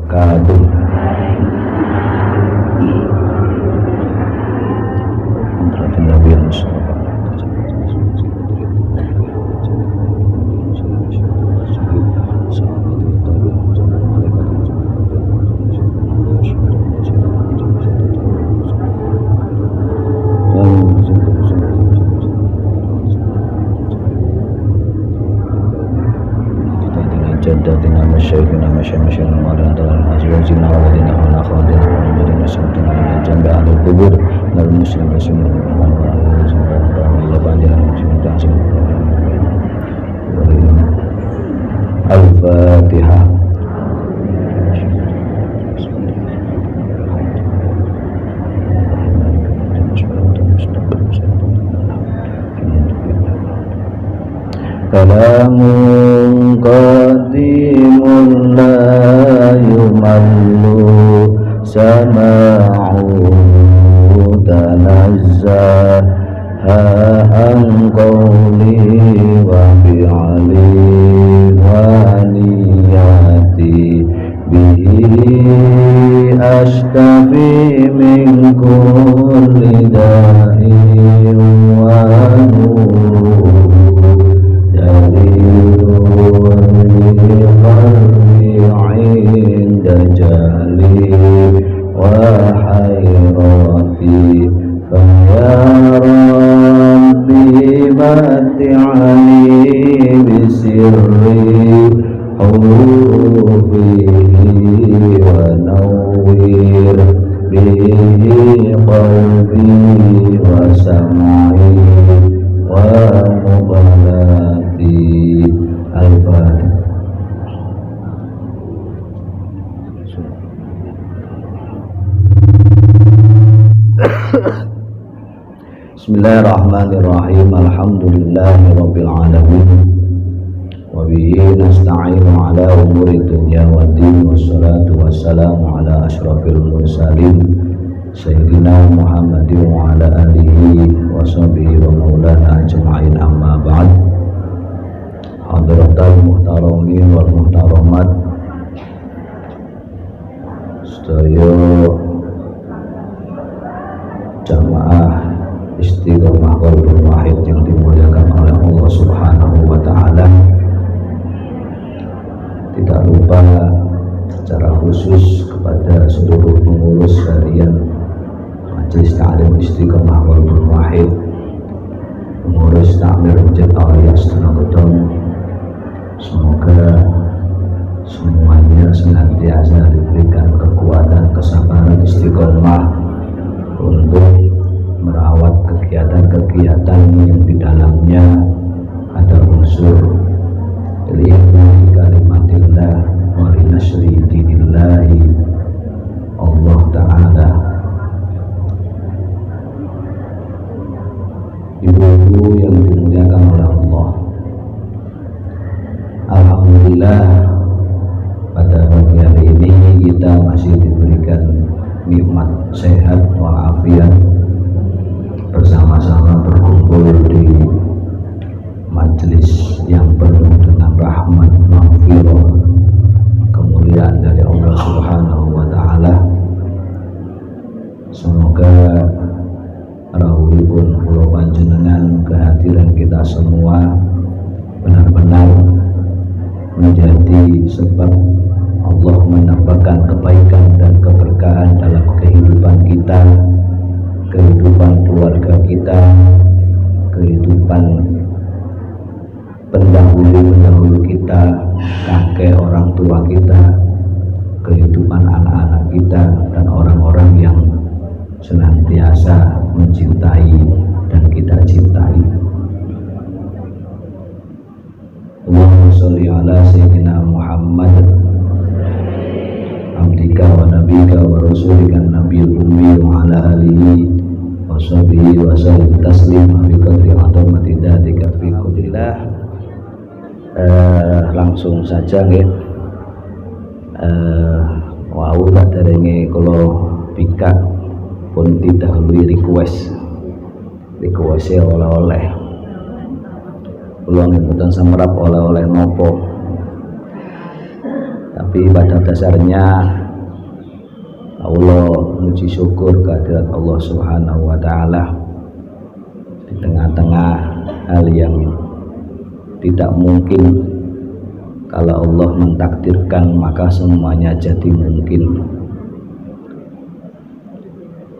wabarakatuh. جدتنا مشايخنا مشايخنا مولانا تعالى أزواجنا وولدنا وأخواتنا ومدينة سمتنا من الجنب على القبور من المسلم رسولنا الفاتحة. Kalamun qadimun la yumallu sama'u tanazzaha an qawli wa fi'ali wa niyati bihi ashtafi min kulli da'in wa nur عند جهلي وحيرتي فيا ربي متعني بسر حروفه ونور به قلبي وسمعي ومقلتي. الفاتحة. Bismillahirrahmanirrahim. Alhamdulillahirabbil alamin. Wa bihi nasta'inu ala umuri dunya waddin. Wassalatu wassalamu ala asyrafil mursalin sayyidina Muhammadin wa ala alihi wa sahbihi wa maulana ajma'in, amma ba'd. Hadratal muhtaramin wal muhtaramat, sedaya jamaah Istiqomah Qalbul Wahid yang dimuliakan oleh Allah Subhanahu wa Ta'ala. Tidak lupa secara khusus kepada seluruh pengurus harian Majelis Ta'lim Istiqomah Qalbul Wahid, pengurus Takmir Masjid Al-Yas Tenogedong, semoga semuanya senantiasa diberikan kekuatan, kesabaran, istiqomah untuk merawat kegiatan-kegiatan yang di dalamnya ada unsur lillahi kalimatillah wa linasri dinillahi Allah Ta'ala. Ibu-ibu yang dimuliakan oleh Allah, alhamdulillah pada pagi hari ini kita masih diberikan nikmat sehat walafiat, bersama-sama berkumpul di majelis yang penuh dengan rahmat, maghfirah, kemuliaan dari Allah Subhanahu wa Ta'ala. Semoga rawuhipun kula panjenengan, kehadiran kita semua benar-benar menjadi sebab Allah menambahkan kebaikan dan keberkahan dalam kehidupan kita, kehidupan keluarga kita, kehidupan pendahulu kita, kakek orang tua kita, kehidupan anak-anak kita, dan orang-orang yang senantiasa mencintai dan kita cintai. Allahumma sholli ala sayyidina Muhammad abdika wa nabika wa rasulika nabiyil ummi wa ala alihi wa sahbihi wa sallim taslima bi qadri azamati dzatika fi kulillah. Langsung saja nggih. Wau saderenge kula bikak pun didahului request oleh-oleh. Kula mboten semerap oleh-oleh nopo. Tapi pada dasarnya Allah muji syukur kehadirat Allah Subhanahu wa taala di tengah-tengah hal yang tidak mungkin. Kalau Allah mentakdirkan maka semuanya jadi mungkin.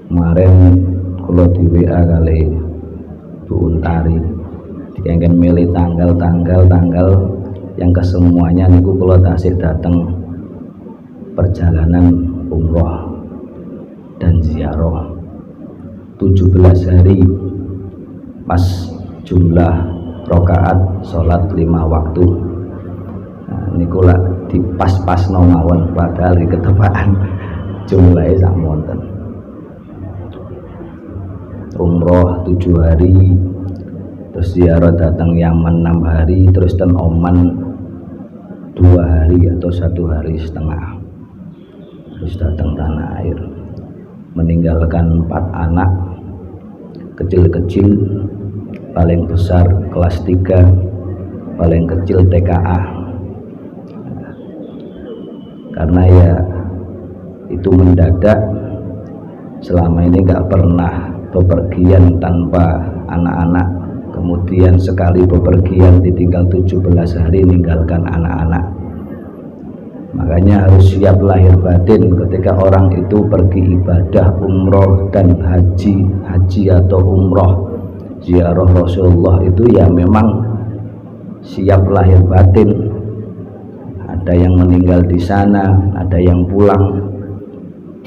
Kemarin kalau di WA kali Bu Untari dikengken milih tanggal yang kesemuanya niku kalau tasik datang perjalanan umroh dan ziarah 17 hari pas jumlah rakaat sholat 5 waktu. Nah, niku lah di pas mawon padahal di ketepaan jumlahnya sak monten. Umroh 7 hari, terus ziarah datang Yaman 6 hari, terus dan Oman 2 hari atau 1 hari setengah, terus datang tanah air, meninggalkan 4 anak kecil-kecil, paling besar kelas 3, paling kecil TKA. Karena ya itu mendadak, selama ini nggak pernah bepergian tanpa anak-anak, kemudian sekali bepergian ditinggal 17 hari meninggalkan anak-anak. Makanya harus siap lahir batin ketika orang itu pergi ibadah umroh dan haji atau umroh ziarah Rasulullah, itu ya memang siap lahir batin. Ada yang meninggal di sana, ada yang pulang.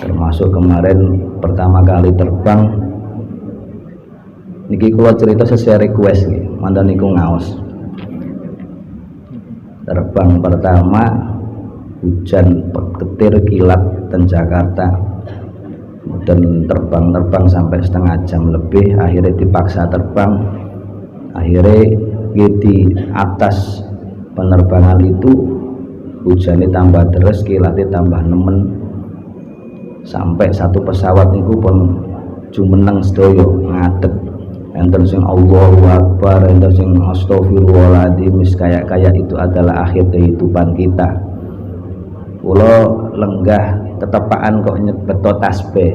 Termasuk kemarin pertama kali terbang niki kula cerita sesuai request nih, mantan niku ngaos. Terbang pertama hujan petir kilat dan Jakarta, dan terbang sampai setengah jam lebih, akhirnya dipaksa terbang. Akhirnya di atas penerbangan itu hujannya tambah deres, kilatnya tambah nemen, sampai satu pesawat niku pun jumeneng sedoyo ngadeg, enten sing Allahu Akbar, enten sing astagfirullahaladzim, kayak itu adalah akhir kehidupan kita. Kula lenggah tetepaan kok nyebeto tasbih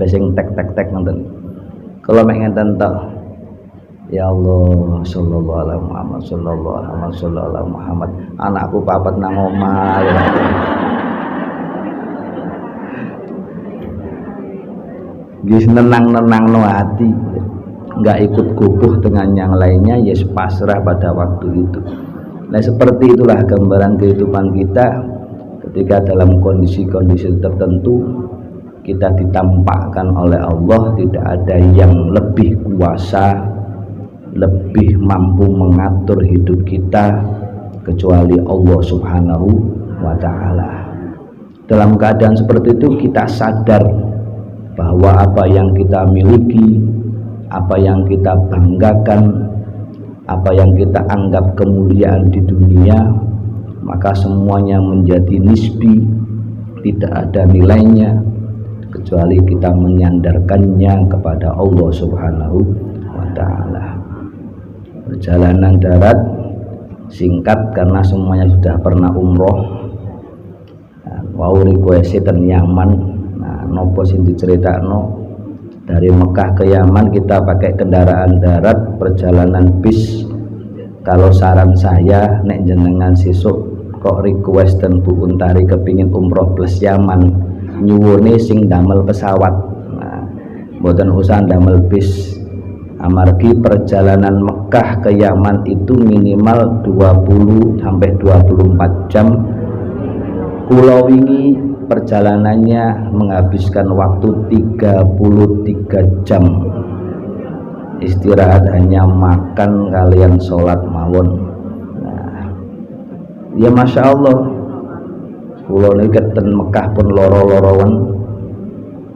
sing tek ngoten. Kula mek ngenten tok. Ya Allah, sallallahu alaihi Muhammad, sallallahu alaihi Muhammad. Anakku papat nang omah ya. Gis nenang-nenangno hati, enggak ikut guguh dengan yang lainnya, ya pasrah pada waktu itu. Nah, seperti itulah gambaran kehidupan kita ketika dalam kondisi-kondisi tertentu kita ditampakkan oleh Allah, tidak ada yang lebih kuasa, lebih mampu mengatur hidup kita kecuali Allah Subhanahu wa ta'ala. Dalam keadaan seperti itu kita sadar bahwa apa yang kita miliki, apa yang kita banggakan, apa yang kita anggap kemuliaan di dunia, maka semuanya menjadi nisbi, tidak ada nilainya kecuali kita menyandarkannya kepada Allah Subhanahu wa ta'ala. Perjalanan darat singkat karena semuanya sudah pernah umroh. Wau request ten Yaman. Nah, nopo sing diceritakno dari Mekah ke Yaman kita pakai kendaraan darat, perjalanan bis. Kalau saran saya, nek jenengan sesuk kok request ten Bu Untari kepingin umroh plus Yaman, nyuwune sing damel pesawat. Nah, mboten usah damel bis. Amargi perjalanan Mekah ke Yaman itu minimal 20 sampai 24 jam. Kula wingi perjalanannya menghabiskan waktu 33 jam. Istirahat hanya makan kalian sholat mawon. Nah, ya Masya Allah, kula niki ten Mekah pun loro-loroan,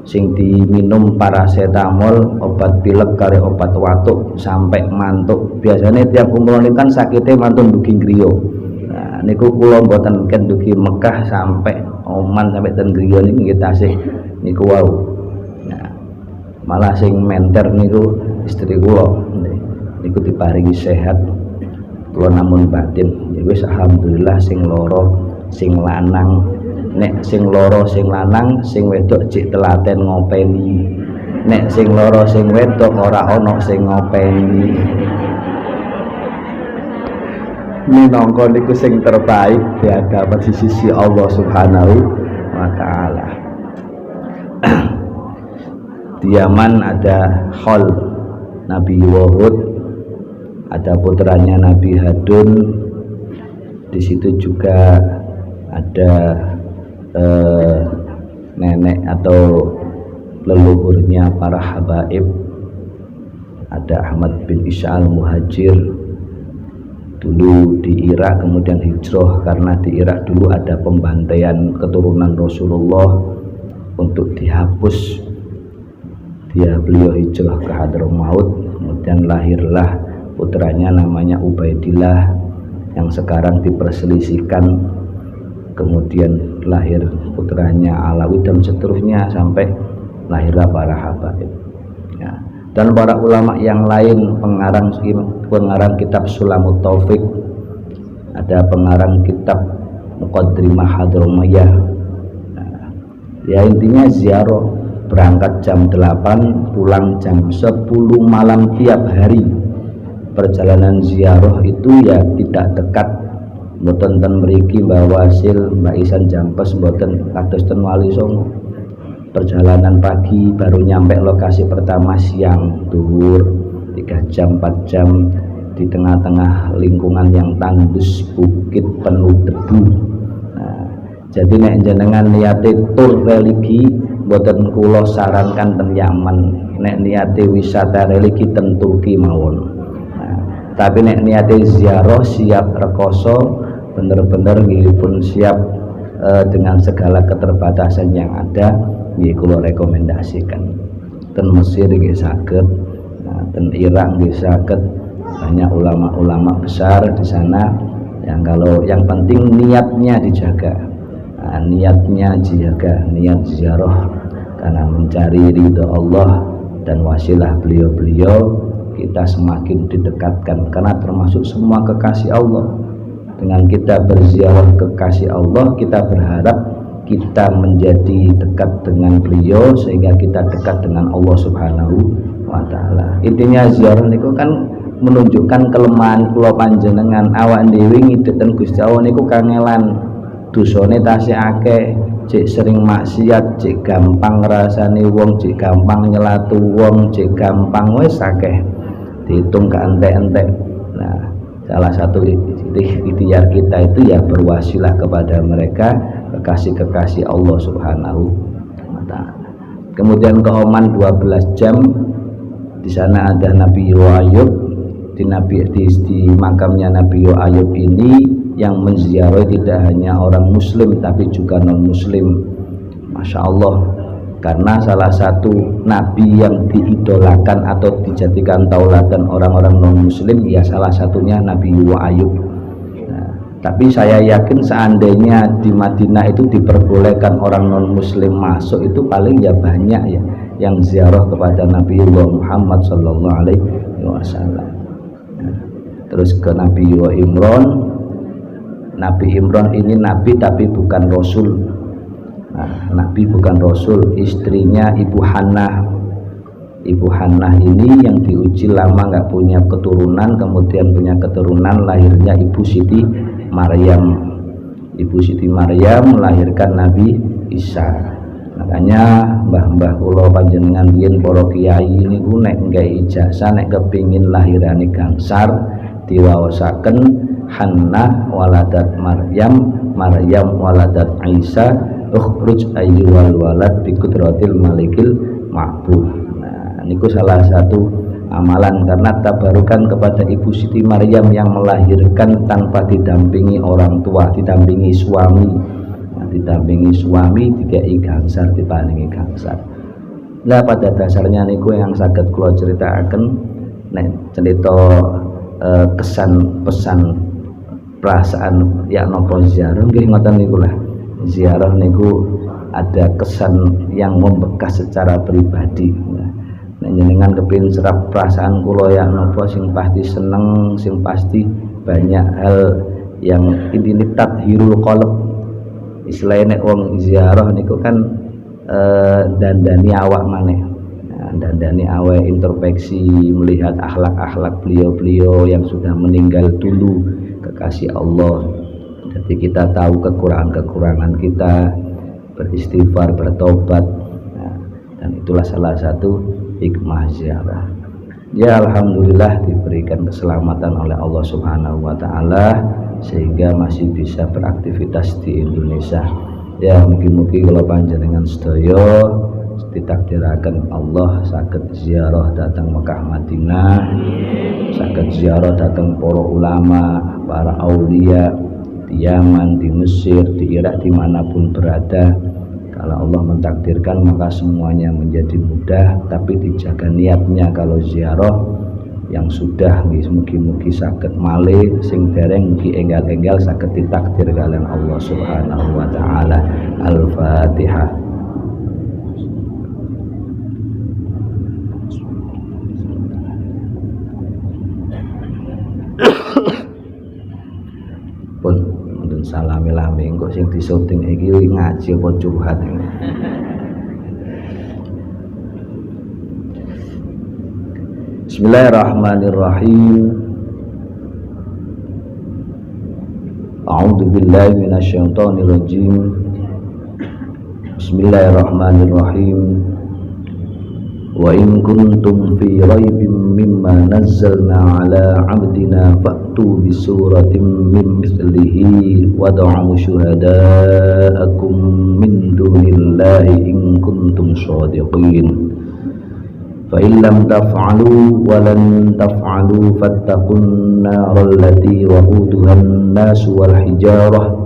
sing diminum paracetamol, obat pilek kali obat watuk sampai mantuk. Biasanya tiap umroh ini kan sakitnya mantun dugi griya. Nah, niku kula mboten ken dugi Mekah sampai Oman sampai ten griya niki nggih tasih niku wau. Nah, malah sing menter niku istri kula niku diparingi sehat, kula namun batin ya wis alhamdulillah, sing loro sing lanang nek sing loro sing lanang sing wedok cek telaten ngopeni, nek sing loro sing wedok ora ana sing ngopeni. Minangka niku sing terbaik dihadapan di sisi Allah Subhanahu wa taala. Di Yaman ada Khol Nabi Wahud, ada putranya Nabi Hadun. Di situ juga ada nenek atau leluhurnya para habaib, ada Ahmad bin Isa al-Muhajir, dulu di Irak kemudian hijrah karena di Irak dulu ada pembantaian keturunan Rasulullah. Untuk dihapus beliau hijrah ke Hadramaut, kemudian lahirlah putranya namanya Ubaidillah yang sekarang diperselisihkan, kemudian lahir putranya Alawi dan seterusnya sampai lahirlah para habaib ya. Dan para ulama yang lain, pengarang kitab Sulamut Taufik, ada pengarang kitab Muqaddimah Hadramiyah. Ya intinya ziarah, berangkat jam 8 pulang jam 10 malam tiap hari. Perjalanan ziarah itu ya tidak dekat, mboten ten mriki Mbah Wasil, Mbak Isan Jampes, mboten kados ten Wali Songo. Perjalanan pagi baru nyampe lokasi pertama siang, duhur 3 jam 4 jam di tengah-tengah lingkungan yang tandus, bukit penuh debu. Jadi nek jenengan niate tur religi mboten kula sarankan ten Yaman, nek niate wisata religi ten Turki mawon. Tapi nek niate ziarah siap rekoso, bener-bener nggih pun siap dengan segala keterbatasan yang ada, nggih kula rekomendasikan. Ten Mesir nggih saged, ten Irak nggih saged, banyak ulama-ulama besar di sana. Yang penting niatnya dijaga. Niatnya dijaga, niat ziarah karena mencari ridho Allah dan wasilah beliau-beliau, kita semakin didekatkan karena termasuk semua kekasih Allah. Dengan kita berziarah kekasih Allah, kita berharap kita menjadi dekat dengan beliau sehingga kita dekat dengan Allah Subhanahu wa taala. Intinya ziarah niku kan menunjukkan kelemahan kula panjenengan, awak dhewe ngideten Gusti Allah niku kangelan. Dosane tasih akeh, cek sering maksiat, cek gampang ngrasani wong, cek gampang nyelatu wong, cek gampang wis akeh dihitung gak entek-entek. Nah, salah satu ikhtiar kita itu ya berwasilah kepada mereka, kekasih-kekasih Allah Subhanahu wa taala. Kemudian ke Oman 12 jam, di sana ada Nabi Ayub. Di makamnya Nabi Ayub ini yang menziarahi tidak hanya orang muslim tapi juga non muslim. Masya Allah, karena salah satu nabi yang diidolakan atau dijadikan tauladan orang-orang non muslim ya salah satunya Nabi Ayub. Tapi saya yakin seandainya di Madinah itu diperbolehkan orang non muslim masuk, itu paling ya banyak ya yang ziarah kepada Nabi Muhammad sallallahu alaihi wasallam. Terus ke Nabi Imran. Nabi Imran ini nabi tapi bukan rasul. Nabi bukan rasul, istrinya Ibu Hannah. Ibu Hannah ini yang diuji lama nggak punya keturunan, kemudian punya keturunan, lahirnya Ibu Siti Maryam. Ibu Siti Maryam melahirkan Nabi Isa. Makanya mbah-mbah kula panjenengan biyen para kiai niku nek nggawe ijazah nek kepingin lahirane gangsar diwaosaken Hannah waladat Maryam, Maryam waladat Isa, ukhruj ayyuhal walad bi qudratil malikil ma'bud. Nah, niku salah satu amalan karena tabarukan kepada Ibu Siti Maryam yang melahirkan tanpa didampingi orang tua, didampingi suami. Nah, didampingi suami dikai gangsar, diparingi gangsar. Nah, pada dasarnya niku yang saged kula critakaken nek cerita kesan pesan perasaan ya nopo ziarah nggih ngoten niku lah. Ziarah niku ada kesan yang membekas secara pribadi. Nek jenengan kepengin serap perasaan kula ya nopo sing pasti seneng, sing pasti banyak hal yang intine tathirul qalb, istilahnya wong ziarah niku kan dandani awak maneh. Dandani awak introspeksi melihat akhlak-akhlak beliau-beliau yang sudah meninggal dulu, kekasih Allah. Jadi kita tahu kekurangan-kekurangan kita, beristighfar, bertobat. Dan itulah salah satu hikmah ziarah. Ya alhamdulillah diberikan keselamatan oleh Allah Subhanahu wa taala sehingga masih bisa beraktivitas di Indonesia. Ya mugi-mugi kula panjenengan sedaya ditakdiraken Allah saged ziarah datang Mekah Madinah, saged ziarah datang para ulama, para aulia di Yaman, di Mesir, di Irak, dimanapun berada. Kalau Allah mentakdirkan maka semuanya menjadi mudah, tapi dijaga niatnya. Kalau ziarah yang sudah mugi-mugi saged malih, sing dereng mugi enggal-enggal saged ditakdir kalian Allah Subhanahu wa taala. Al-Fatihah. Pun salami-lami engko sing disyuting iki ngaji apa curhat ini. Bismillahirrahmanirrahim. A'udzu billahi minasyaitonir rajim. Bismillahirrahmanirrahim. Wa in kuntum fi raibin mimma nazzalna ala 'abdina fa'tu bi suratin min mithlihi wad'u syuhada'akum min dunillahi in kuntum shadiqin. Fa in lam taf'alu wa lan taf'alu fattaqun naral lati waquduha an-nas wal hijarah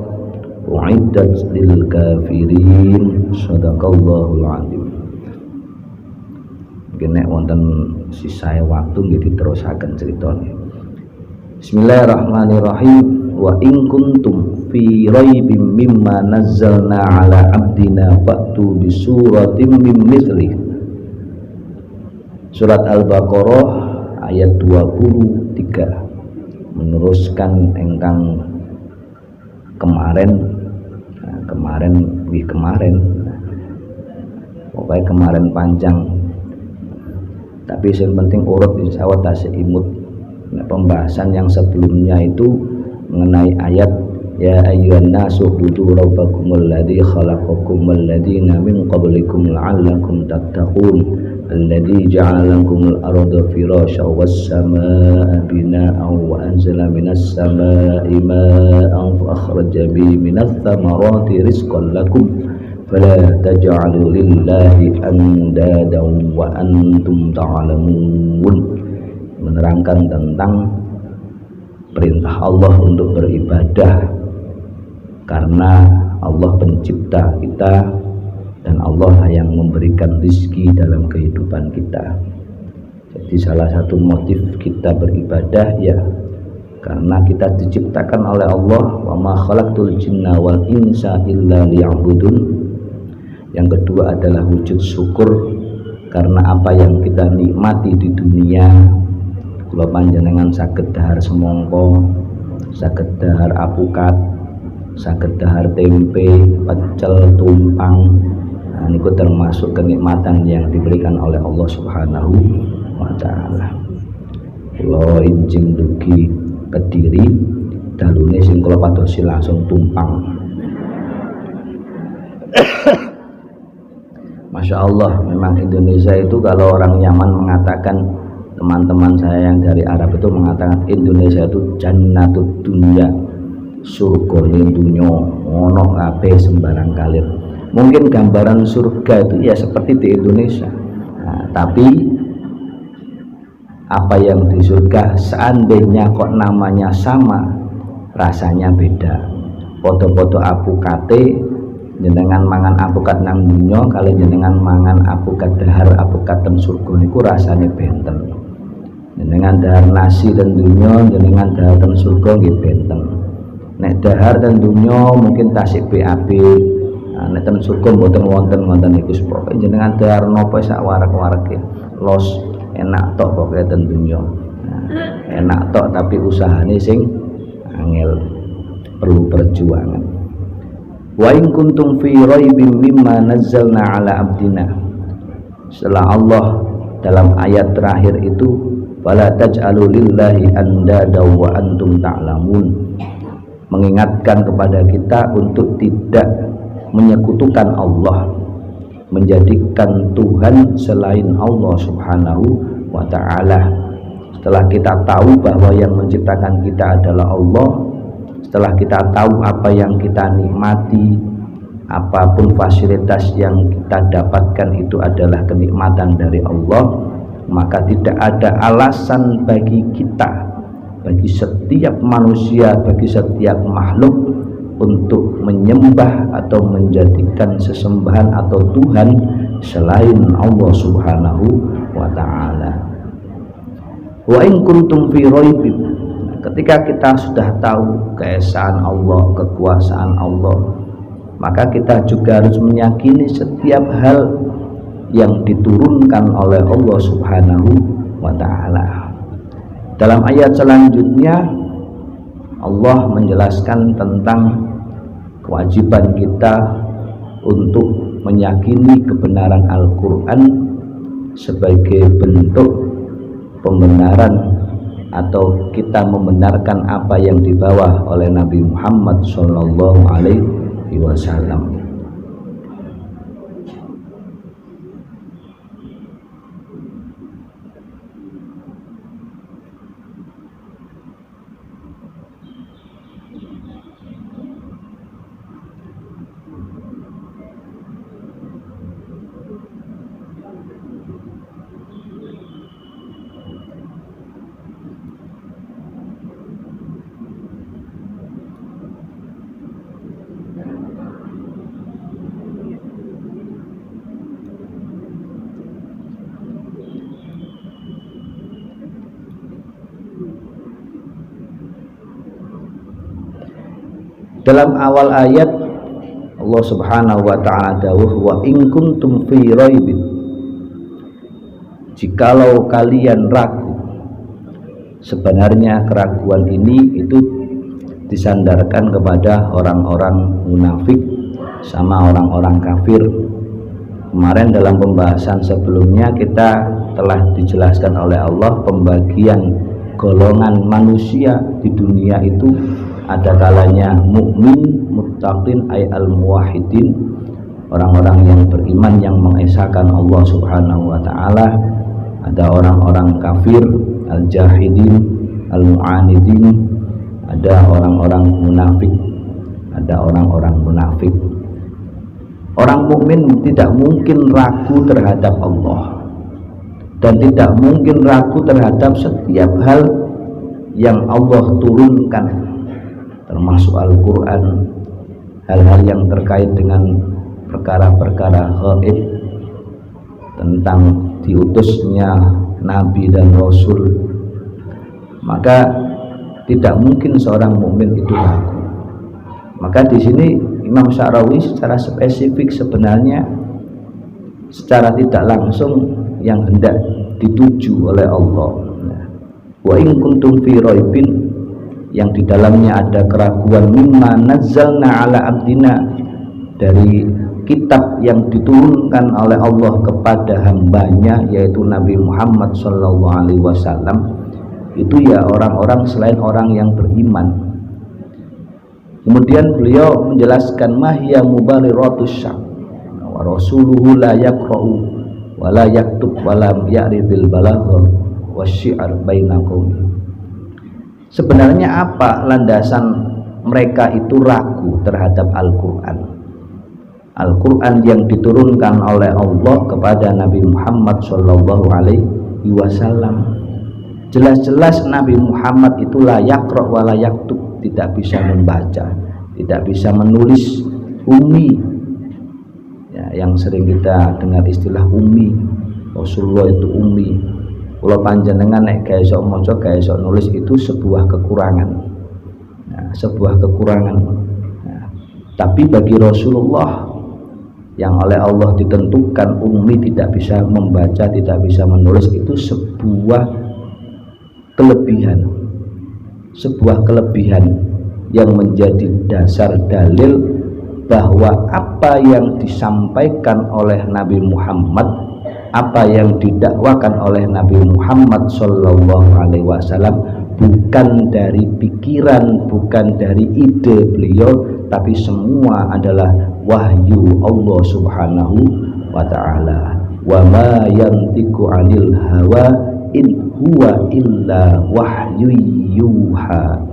u'iddat lil kafirin. Shadaqallahul 'azim. Nek wonten sisae waktu nggih diterusaken critane. Bismillahirrahmanirrahim. Wa in kuntum fi raibim mimma nazzalna ala 'abdina fa'tu bi suratin min mithlihi. Surat Al-Baqarah ayat 23 meneruskan engkang kemarin pokoknya kemarin panjang. Tapi yang penting urut insyaAllah tasik imut. Nah, pembahasan yang sebelumnya itu mengenai ayat ya ayyuhan nasu ubudu rabbakumul ladzi khalaqakumul ladzina min qablikum la'allakum tattaqun alladzi ja'ala lakumul arda firasyan was samaa'a binaa'an wa anzala minas samaa'i maa'an fa akhraja bihi minats thamarati rizqan lakum fala taj'alu lillahi andadan wa antum ta'lamun. Menerangkan tentang perintah Allah untuk beribadah karena Allah pencipta kita dan Allah yang memberikan rizki dalam kehidupan kita. Jadi salah satu motif kita beribadah ya karena kita diciptakan oleh Allah, wa ma khalaqtul jinna wal insa illa liya'budun. Yang kedua adalah wujud syukur karena apa yang kita nikmati di dunia. Kula panjenengan saged dahar semangka, saged dahar apukat, saged dahar tempe, pecel, tumpang. Nah, niku termasuk kenikmatan yang diberikan oleh Allah Subhanahu wa taala. Kula injing dugi Kediri, dalune sing kula padosi langsung tumpang. Masya Allah, memang Indonesia itu kalau orang Yaman mengatakan, teman-teman saya yang dari Arab itu mengatakan Indonesia itu jannatud dunya, surga dunya, ono kabeh sembarang kalir. Mungkin gambaran surga itu ya seperti di Indonesia. Nah, tapi apa yang di surga seandainya kok namanya sama, rasanya beda. Foto-foto apukate jenengan mangan apukat nang dunya kalau jenengan mangan apukat dahar apukat teng surga niku rasane benten. Jenengan dahar nasi dan dunya jenengan dahar teng surga nggih benten. Nek dahar dan dunya mungkin tasik BAB. Nah, nek teng surga mboten wonten iku pokoke jenengan dahar napa sak warak-wareke. Los enak tok pokoke teng dunya. Nah, enak tok tapi usahane sing angel, perlu perjuangan. Wa in kuntum fi raibim mimma nazzalna ala abdina. Setelah Allah dalam ayat terakhir itu, wala taj'alu lillahi andada wa antum ta'lamun, mengingatkan kepada kita untuk tidak menyekutukan Allah, menjadikan Tuhan selain Allah subhanahu wa ta'ala. Setelah kita tahu bahwa yang menciptakan kita adalah Allah, setelah kita tahu apa yang kita nikmati, apapun fasilitas yang kita dapatkan itu adalah kenikmatan dari Allah, maka tidak ada alasan bagi kita, bagi setiap manusia, bagi setiap makhluk untuk menyembah atau menjadikan sesembahan atau Tuhan selain Allah subhanahu wa ta'ala. Wa in kuntum fi raibin, ketika kita sudah tahu keesaan Allah, kekuasaan Allah, maka kita juga harus meyakini setiap hal yang diturunkan oleh Allah subhanahu wa ta'ala. Dalam ayat selanjutnya Allah menjelaskan tentang kewajiban kita untuk meyakini kebenaran Al-Quran sebagai bentuk pembenaran atau kita membenarkan apa yang dibawa oleh Nabi Muhammad sallallahu alaihi wasallam. Dalam awal ayat Allah subhanahu wa ta'ala dawuh, wa in kuntum fi raibin, jikalau kalian ragu. Sebenarnya keraguan ini itu disandarkan kepada orang-orang munafik sama orang-orang kafir. Kemarin dalam pembahasan sebelumnya kita telah dijelaskan oleh Allah pembagian golongan manusia di dunia itu. Ada kalanya mukmin, muttaqin, ay al-muwahhidin, orang-orang yang beriman yang mengesahkan Allah subhanahu wa ta'ala. Ada orang-orang kafir, al-jahidin, al-mu'anidin. Ada orang-orang munafik, ada orang-orang munafik. Orang mukmin tidak mungkin ragu terhadap Allah, dan tidak mungkin ragu terhadap setiap hal yang Allah turunkan, termasuk Al-Quran, hal-hal yang terkait dengan perkara-perkara gaib, tentang diutusnya Nabi dan Rasul. Maka tidak mungkin seorang mukmin itu ragu. Maka di sini Imam Sya'rawi secara spesifik sebenarnya secara tidak langsung yang hendak dituju oleh Allah. Wa in kuntum fi raibin, yang di dalamnya ada keraguan, mimma nazzalna ala abdina, dari kitab yang diturunkan oleh Allah kepada hambanya yaitu Nabi Muhammad sallallahu alaihi wasallam, itu ya orang-orang selain orang yang beriman. Kemudian beliau menjelaskan mahya mubariratus syak wa rasuluhu la yaqra'u wa la yaktub wa la ya'ribil balagha wasyi'ar bainakum. Sebenarnya apa landasan mereka itu ragu terhadap Al-Quran? Al-Quran yang diturunkan oleh Allah kepada Nabi Muhammad sallallahu alaihi wasallam. Jelas-jelas Nabi Muhammad itu la yaqra wa la yaktub, tidak bisa membaca, tidak bisa menulis, ummi. Ya, yang sering kita dengar istilah ummi. Rasulullah itu ummi. Kalau panjenengan nek gak iso maca, gak iso nulis, itu sebuah kekurangan. Nah, sebuah kekurangan. Nah, tapi bagi Rasulullah yang oleh Allah ditentukan ummi, tidak bisa membaca, tidak bisa menulis, itu sebuah kelebihan. Sebuah kelebihan yang menjadi dasar dalil bahwa apa yang disampaikan oleh Nabi Muhammad, apa yang didakwakan oleh Nabi Muhammad Shallallahu Alaihi Wasallam bukan dari pikiran, bukan dari ide beliau, tapi semua adalah wahyu Allah Subhanahu wa Ta'ala. Wa ma yantiqu 'anil hawa in huwa illa wahyu yuha.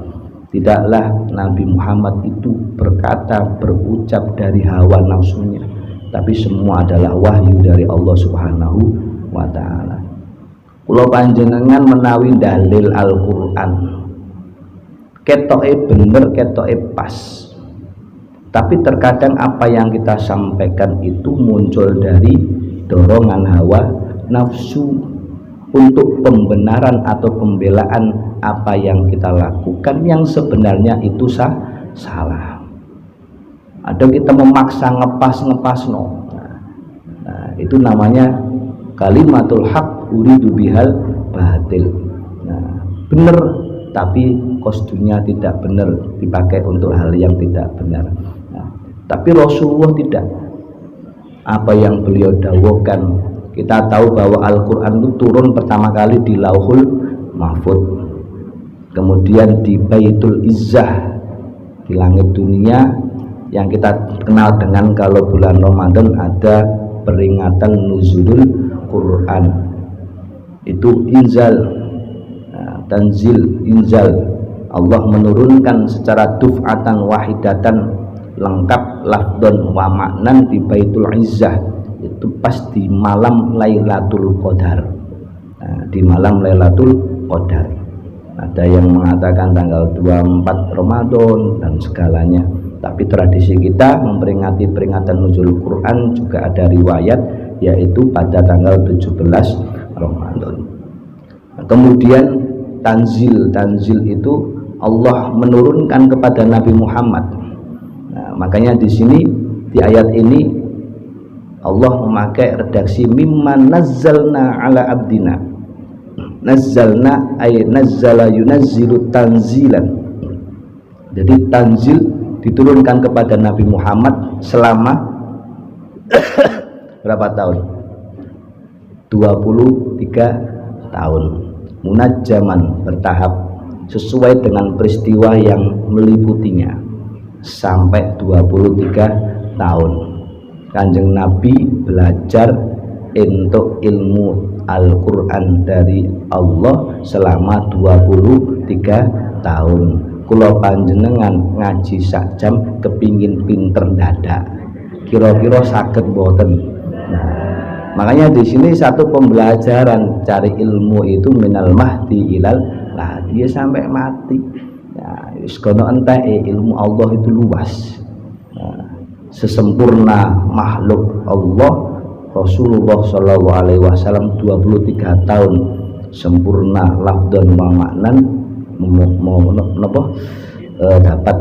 Tidaklah Nabi Muhammad itu berkata, berucap dari hawa nafsunya, tapi semua adalah wahyu dari Allah Subhanahu wa Ta'ala. Kula panjenengan menawi dalil Al-Qur'an ketoke bener, ketoke pas, tapi terkadang apa yang kita sampaikan itu muncul dari dorongan hawa nafsu untuk pembenaran atau pembelaan apa yang kita lakukan yang sebenarnya itu salah. Ada kita memaksa ngepas no. Nah, itu namanya kalimatul haq uridu bihal batil. Nah, benar tapi kostumnya tidak benar, dipakai untuk hal yang tidak benar. Nah, tapi Rasulullah tidak. Apa yang beliau dawuhkan, kita tahu bahwa Al-Quran itu turun pertama kali di Lauhul Mahfud, kemudian di Baitul Izzah, di langit dunia yang kita kenal dengan kalau bulan Ramadan ada peringatan nuzulul Quran, itu inzal, tanzil, inzal, Allah menurunkan secara duf'atan wahidatan, lengkap lafdon wa maknan di Baitul Izzah, itu pas di malam Lailatul Qadar. Nah, di malam Lailatul Qadar ada yang mengatakan tanggal 24 Ramadan dan segalanya, tapi tradisi kita memperingati peringatan nuzul Quran juga ada riwayat yaitu pada tanggal 17 Ramadan. Nah, kemudian tanzil itu Allah menurunkan kepada Nabi Muhammad. Nah, makanya di sini di ayat ini Allah memakai redaksi mimma nazzalna ala abdina. Nazzalna ay nazzala yunazzilu tanzilan. Jadi tanzil diturunkan kepada Nabi Muhammad selama berapa tahun? 23 tahun. Munajjaman, bertahap sesuai dengan peristiwa yang meliputinya sampai 23 tahun. Kanjeng Nabi belajar untuk ilmu Al-Quran dari Allah selama 23 tahun. Kula panjenengan ngaji sak jam kepingin pinter dadak, kira-kira saged boten. Nah, makanya di sini satu pembelajaran cari ilmu itu minal mahdi ilal lahdi sampai mati. Nah, wis kono entek ilmu Allah itu luas. Nah, sesempurna makhluk Allah Rasulullah Shallallahu Alaihi Wasallam 23 tahun sempurna lafdan wa maknan dapat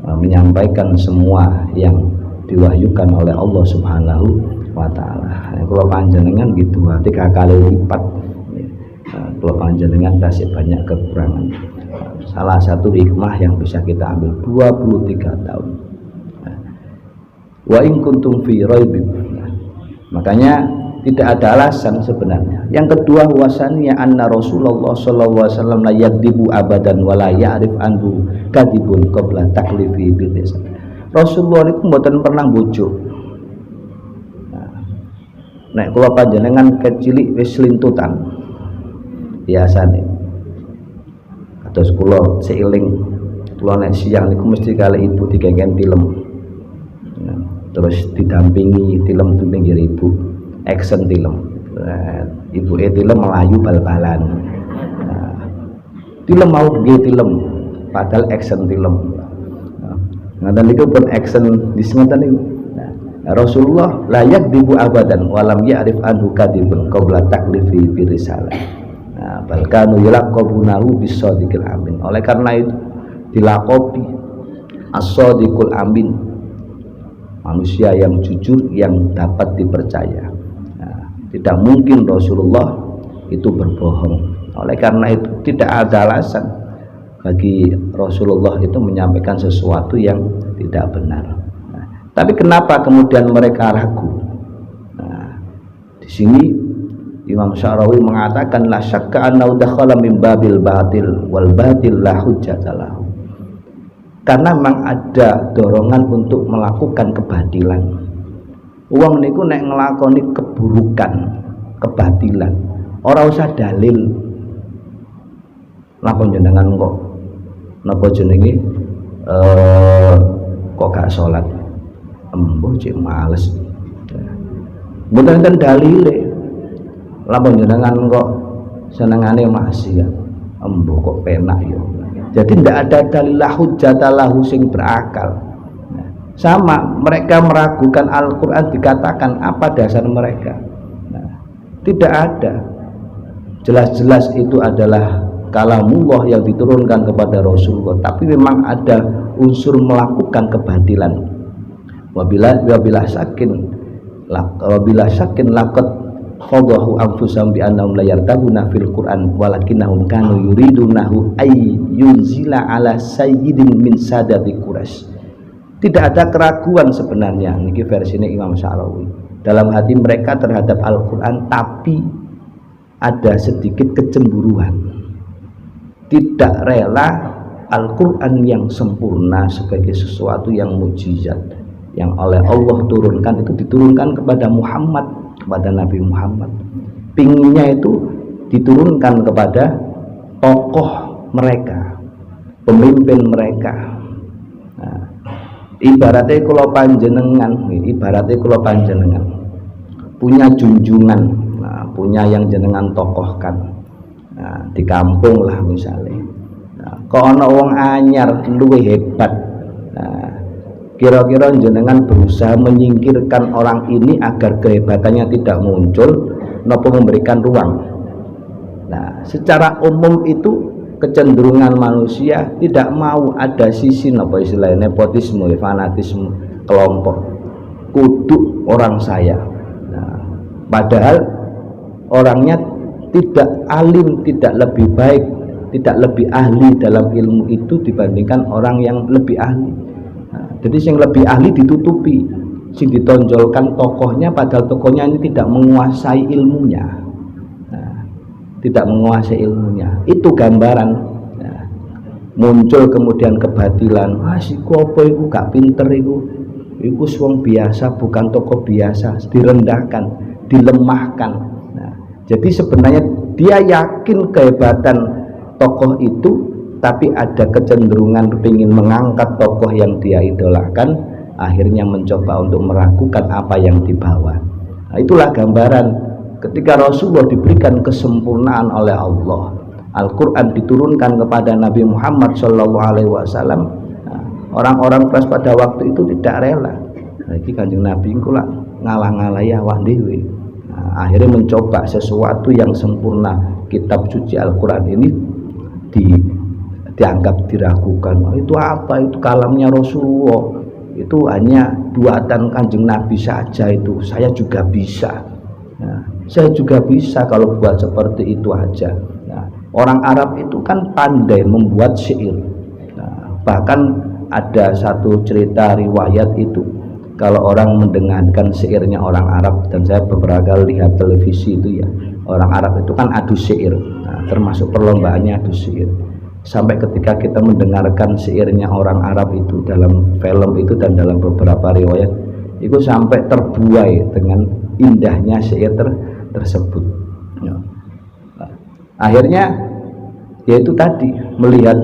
menyampaikan semua yang diwahyukan oleh Allah Subhanahu wa Ta'ala. Kalau panjenengan gitu 3 kali lipat, kalau panjenengan kasih banyak kekurangan. Salah satu hikmah yang bisa kita ambil 23 tahun. Wa in kuntum fi raibin. Makanya tidak ada alasan sebenarnya. Yang kedua, wasaniya anna Rasulullah sallallahu alaihi wasallam la yakdibu abadan wa la ya'rif anhu kadibun qabla taklifi bil lisan. Rasulullah itu mboten pernah bojo. Nek kula panjenengan kecilik wis lintutan biasane. Kados kula seiling kula nek siang niku mesti kali ibu digengken tilem. Terus didampingi tilem di pinggir ibu, action tilem. Ibu tilem melayu bal-balan. Tilem mau nggih tilem, padahal action tilem. Ngoten niku pun action disengeten niku. Rasulullah layak dibu abadan walam ya'rif anhu kadibun qabla taklifi bi risalah. Nah, balkanu yalaqabunahu bis-shadiqil amin. Oleh karena itu dilakopi as-shadiqul amin, manusia yang jujur yang dapat dipercaya. Nah, tidak mungkin Rasulullah itu berbohong. Oleh karena itu tidak ada alasan bagi Rasulullah itu menyampaikan sesuatu yang tidak benar. Tapi kenapa kemudian mereka ragu? Nah, di sini Imam Syarawi mengatakan la syakka annahu dakhala min babil batil wal batil la hujjata lahu. Karena memang ada dorongan untuk melakukan kebatilan. Wong niku nek nglakoni keburukan, kebatilan, ora usah dalil. Napa jenengan kok napa jenenge kok gak salat? Embuh cek males. Mboten dalile. Napa jenengan kok senengane maksiat? Embuh kok penak ya. Jadi tidak ada dalil hujjatalahu sing berakal. Sama mereka meragukan Al-Quran, dikatakan apa dasar mereka? Tidak ada. Jelas-jelas itu adalah kalamullah yang diturunkan kepada Rasulullah, tapi memang ada unsur melakukan kebatilan. Wabila syakin laqad khadahu anfusahum bi annahum la yartabuna fil Qur'an walakinnahum kanu yuridunahu ay yunzila ala sayyidin min sadati Quraisy. Tidak ada keraguan sebenarnya, niki versinya Imam Syarawi, dalam hati mereka terhadap Al-Quran, tapi ada sedikit kecemburuan. Tidak rela Al-Quran yang sempurna sebagai sesuatu yang mukjizat yang oleh Allah turunkan itu diturunkan kepada Muhammad, kepada Nabi Muhammad. Pinginnya itu diturunkan kepada tokoh mereka, pemimpin mereka. Ibaratnya kalau panjenengan punya junjungan, punya yang jenengan tokohkan, di kampung lah misalnya. Kok ana wong anyar luwih hebat, kira-kira jenengan berusaha menyingkirkan orang ini agar kehebatannya tidak muncul, napa memberikan ruang. Nah, secara umum itu kecenderungan manusia tidak mau ada sisi apa istilahnya nepotisme, fanatisme kelompok, kudu orang saya. Nah, padahal orangnya tidak alim, tidak lebih baik, tidak lebih ahli dalam ilmu itu dibandingkan orang yang lebih ahli. Nah, jadi yang lebih ahli ditutupi, sing ditonjolkan tokohnya, padahal tokohnya ini tidak menguasai ilmunya. Tidak menguasai ilmunya, itu gambaran. Nah, muncul kemudian kebatilan, siku apa iku gak pinter iku wong biasa, bukan tokoh biasa, direndahkan, dilemahkan. Nah, jadi sebenarnya dia yakin kehebatan tokoh itu, tapi ada kecenderungan ingin mengangkat tokoh yang dia idolakan, akhirnya mencoba untuk meragukan apa yang dibawa. Nah, itulah gambaran ketika Rasulullah diberikan kesempurnaan oleh Allah, Al-Quran diturunkan kepada Nabi Muhammad SAW. Orang-orang Quraisy pada waktu itu tidak rela. Lagi Kanjeng Nabi kula ngalah-ngalahi awak dhewe. Akhirnya mencoba sesuatu yang sempurna. Kitab suci Al-Quran ini dianggap diragukan. Itu apa? Itu kalamnya Rasulullah. Itu hanya buatan Kanjeng Nabi saja itu. Saya juga bisa. Saya juga bisa kalau buat seperti itu aja. Nah, orang Arab itu kan pandai membuat syair. Nah, bahkan ada satu cerita riwayat itu, kalau orang mendengarkan syairnya orang Arab, dan saya beberapa kali lihat televisi itu ya, orang Arab itu kan adu syair. Nah, termasuk perlombaannya adu syair. Sampai ketika kita mendengarkan syairnya orang Arab itu dalam film itu dan dalam beberapa riwayat, itu sampai terbuai dengan indahnya syair tersebut. Akhirnya yaitu tadi melihat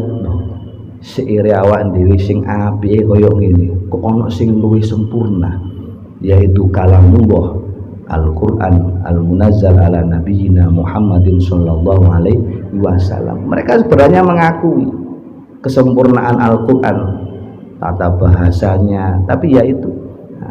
syair awak dhewe sing apike kaya ngene, kok ana sing luwih sempurna, yaitu kalamullah Al-Quran al-munazzal ala nabiyina Muhammadin sallallahu alaihi wasallam. Mereka sebenarnya mengakui kesempurnaan Al-Quran, tata bahasanya, tapi yaitu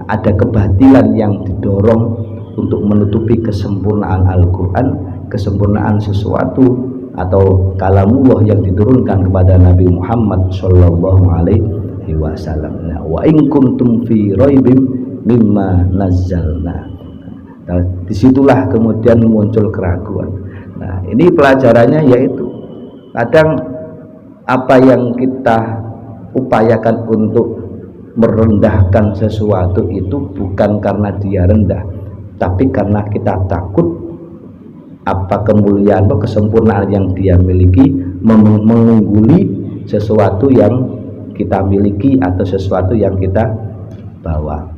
ada kebatilan yang didorong untuk menutupi kesempurnaan Al-Quran, kesempurnaan sesuatu atau kalamullah yang diturunkan kepada Nabi Muhammad sallallahu alaihi wasallam. Wa in kuntum fi raibim mimma nazzalna. Nah, disitulah kemudian muncul keraguan. Nah, ini pelajarannya yaitu kadang apa yang kita upayakan untuk merendahkan sesuatu itu bukan karena dia rendah, tapi karena kita takut apa kemuliaan atau kesempurnaan yang dia miliki mengungguli sesuatu yang kita miliki atau sesuatu yang kita bawa.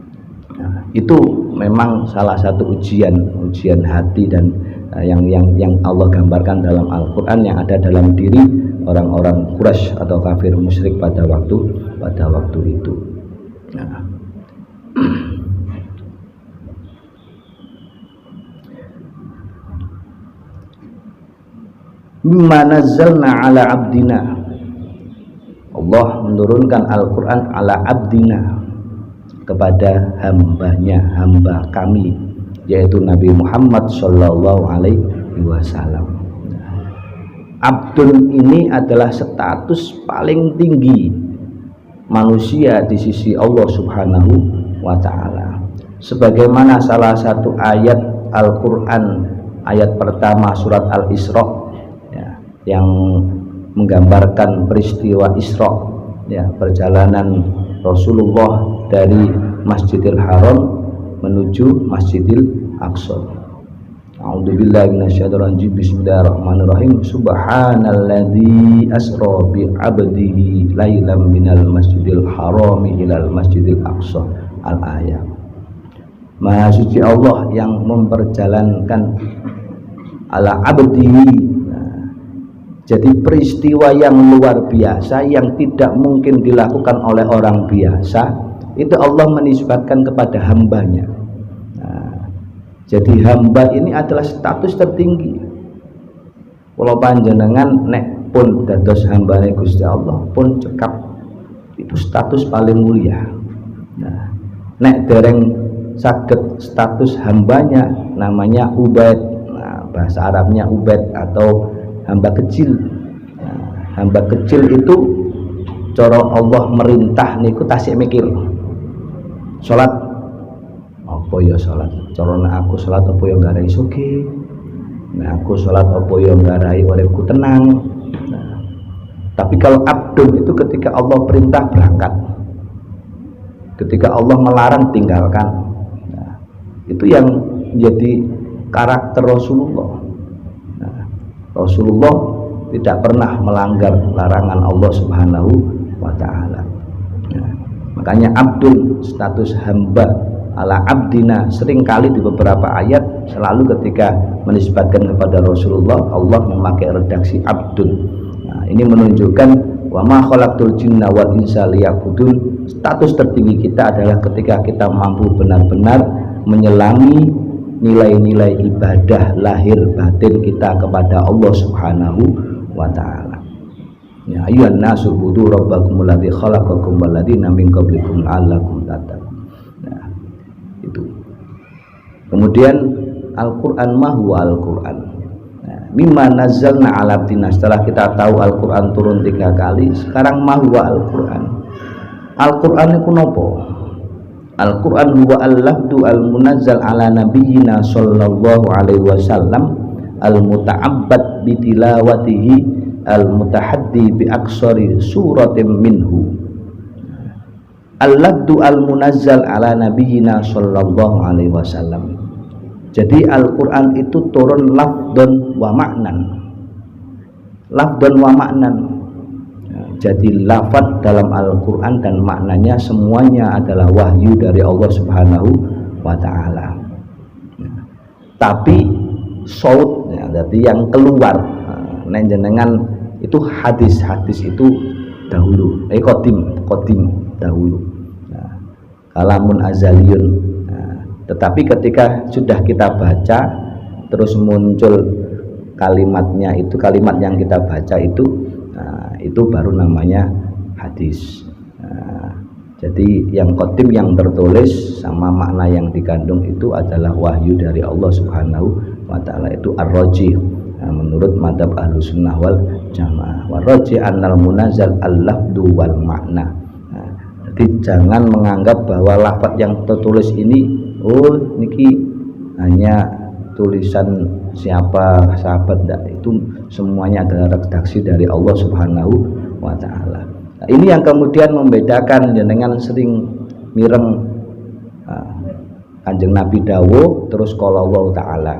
Nah, itu memang salah satu ujian hati dan yang Allah gambarkan dalam Al-Quran yang ada dalam diri orang-orang Quraisy atau kafir musyrik pada waktu itu. Nah. Mimma nazzalna ala abdina, Allah menurunkan Al-Quran ala abdina, kepada hamba kami, yaitu Nabi Muhammad Shallallahu Alaihi Wasallam. Abdun ini adalah status paling tinggi manusia di sisi Allah Subhanahu wa Ta'ala. Sebagaimana salah satu ayat Al-Quran, ayat pertama surat Al-Isra, ya, yang menggambarkan peristiwa Isra, ya, perjalanan Rasulullah dari Masjidil Haram menuju Masjidil Aqsa. A'udzubillahi minasyaitonir rajim. Bismillahirrahmanirrahim. Subhanalladzi asra bi 'abdihi lailan minal masjidil harami ilal masjidil aqsa. Al-ayat. Maha suci Allah yang memperjalankan ala 'abdihi. Jadi peristiwa yang luar biasa yang tidak mungkin dilakukan oleh orang biasa, itu Allah menisbatkan kepada hambanya. Nah, jadi hamba ini adalah status tertinggi. Kalau panjenengan nek pun dados hambane Gusti Allah pun cekap, itu status paling mulia. Nah, nek dereng saged status hambanya namanya ubaid. Nah, bahasa Arabnya ubaid atau hamba kecil. Nah, hamba kecil itu cara Allah merintah niku tasik mikir. Salat apa ya salat? Carane aku salat apa ya nggarai sugih. Nah, aku salat apa ya nggarai uripku tenang. Nah, tapi kalau abdun itu ketika Allah perintah berangkat. Ketika Allah melarang tinggalkan. Nah, itu yang menjadi karakter Rasulullah. Nah, Rasulullah tidak pernah melanggar larangan Allah Subhanahu wa Ta'ala. Nah, makanya abdul, status hamba ala abdina, seringkali di beberapa ayat selalu ketika menisbatkan kepada Rasulullah Allah memakai redaksi abdul. Nah, ini menunjukkan wa ma khalaqtul jinna wal insa liya'budun. Status tertinggi kita adalah ketika kita mampu benar-benar menyelami nilai-nilai ibadah lahir batin kita kepada Allah Subhanahu wa Ta'ala. Ya ayyuhan nasu budu rabbakumul ladzi khalaqakum wal ladzina min qablikum la'allakum tattaqun. Nah, itu. Kemudian Al-Qur'an ma huwa Al-Qur'an. Nah, mimma nazzalna 'ala abdina, setelah kita tahu Al-Qur'an turun 3 kali, sekarang ma huwa Al-Qur'an. Al-Qur'an iku napa? Al-Qur'an huwa al-lafdu al-munazzal 'ala nabiyyina sallallahu alaihi wasallam al-muta'abbad bi tilawatihi al-mutahaddi bi aksari suratin minhu. Al-lafdu al-munazzal 'ala nabiyyina sallallahu alaihi wasallam. Jadi Al-Qur'an itu turun lafdon wa maknan. Lafdon wa maknan. Jadi lafaz dalam Al-Quran dan maknanya semuanya adalah wahyu dari Allah Subhanahu wa Ta'ala. Tapi saut, ya, jadi yang keluar, jenengan itu hadis itu dahulu, kodim dahulu, kalamun azaliyun. Tetapi ketika sudah kita baca terus muncul kalimatnya, itu kalimat yang kita baca itu baru namanya hadis. Jadi yang qadim, yang tertulis sama makna yang dikandung itu adalah wahyu dari Allah Subhanahu wa Ta'ala, itu ar-rajih menurut madhab Ahlussunnah wal Jamaah. War-rajih annal munazzal al-lafdu wal makna. Jadi jangan menganggap bahwa lafaz yang tertulis ini niki hanya tulisan siapa sahabat, itu semuanya adalah redaksi dari Allah Subhanahu wa Ta'ala. Nah, ini yang kemudian membedakan jenengan sering mireng Kanjeng Nabi dawuh terus qala Allah taala.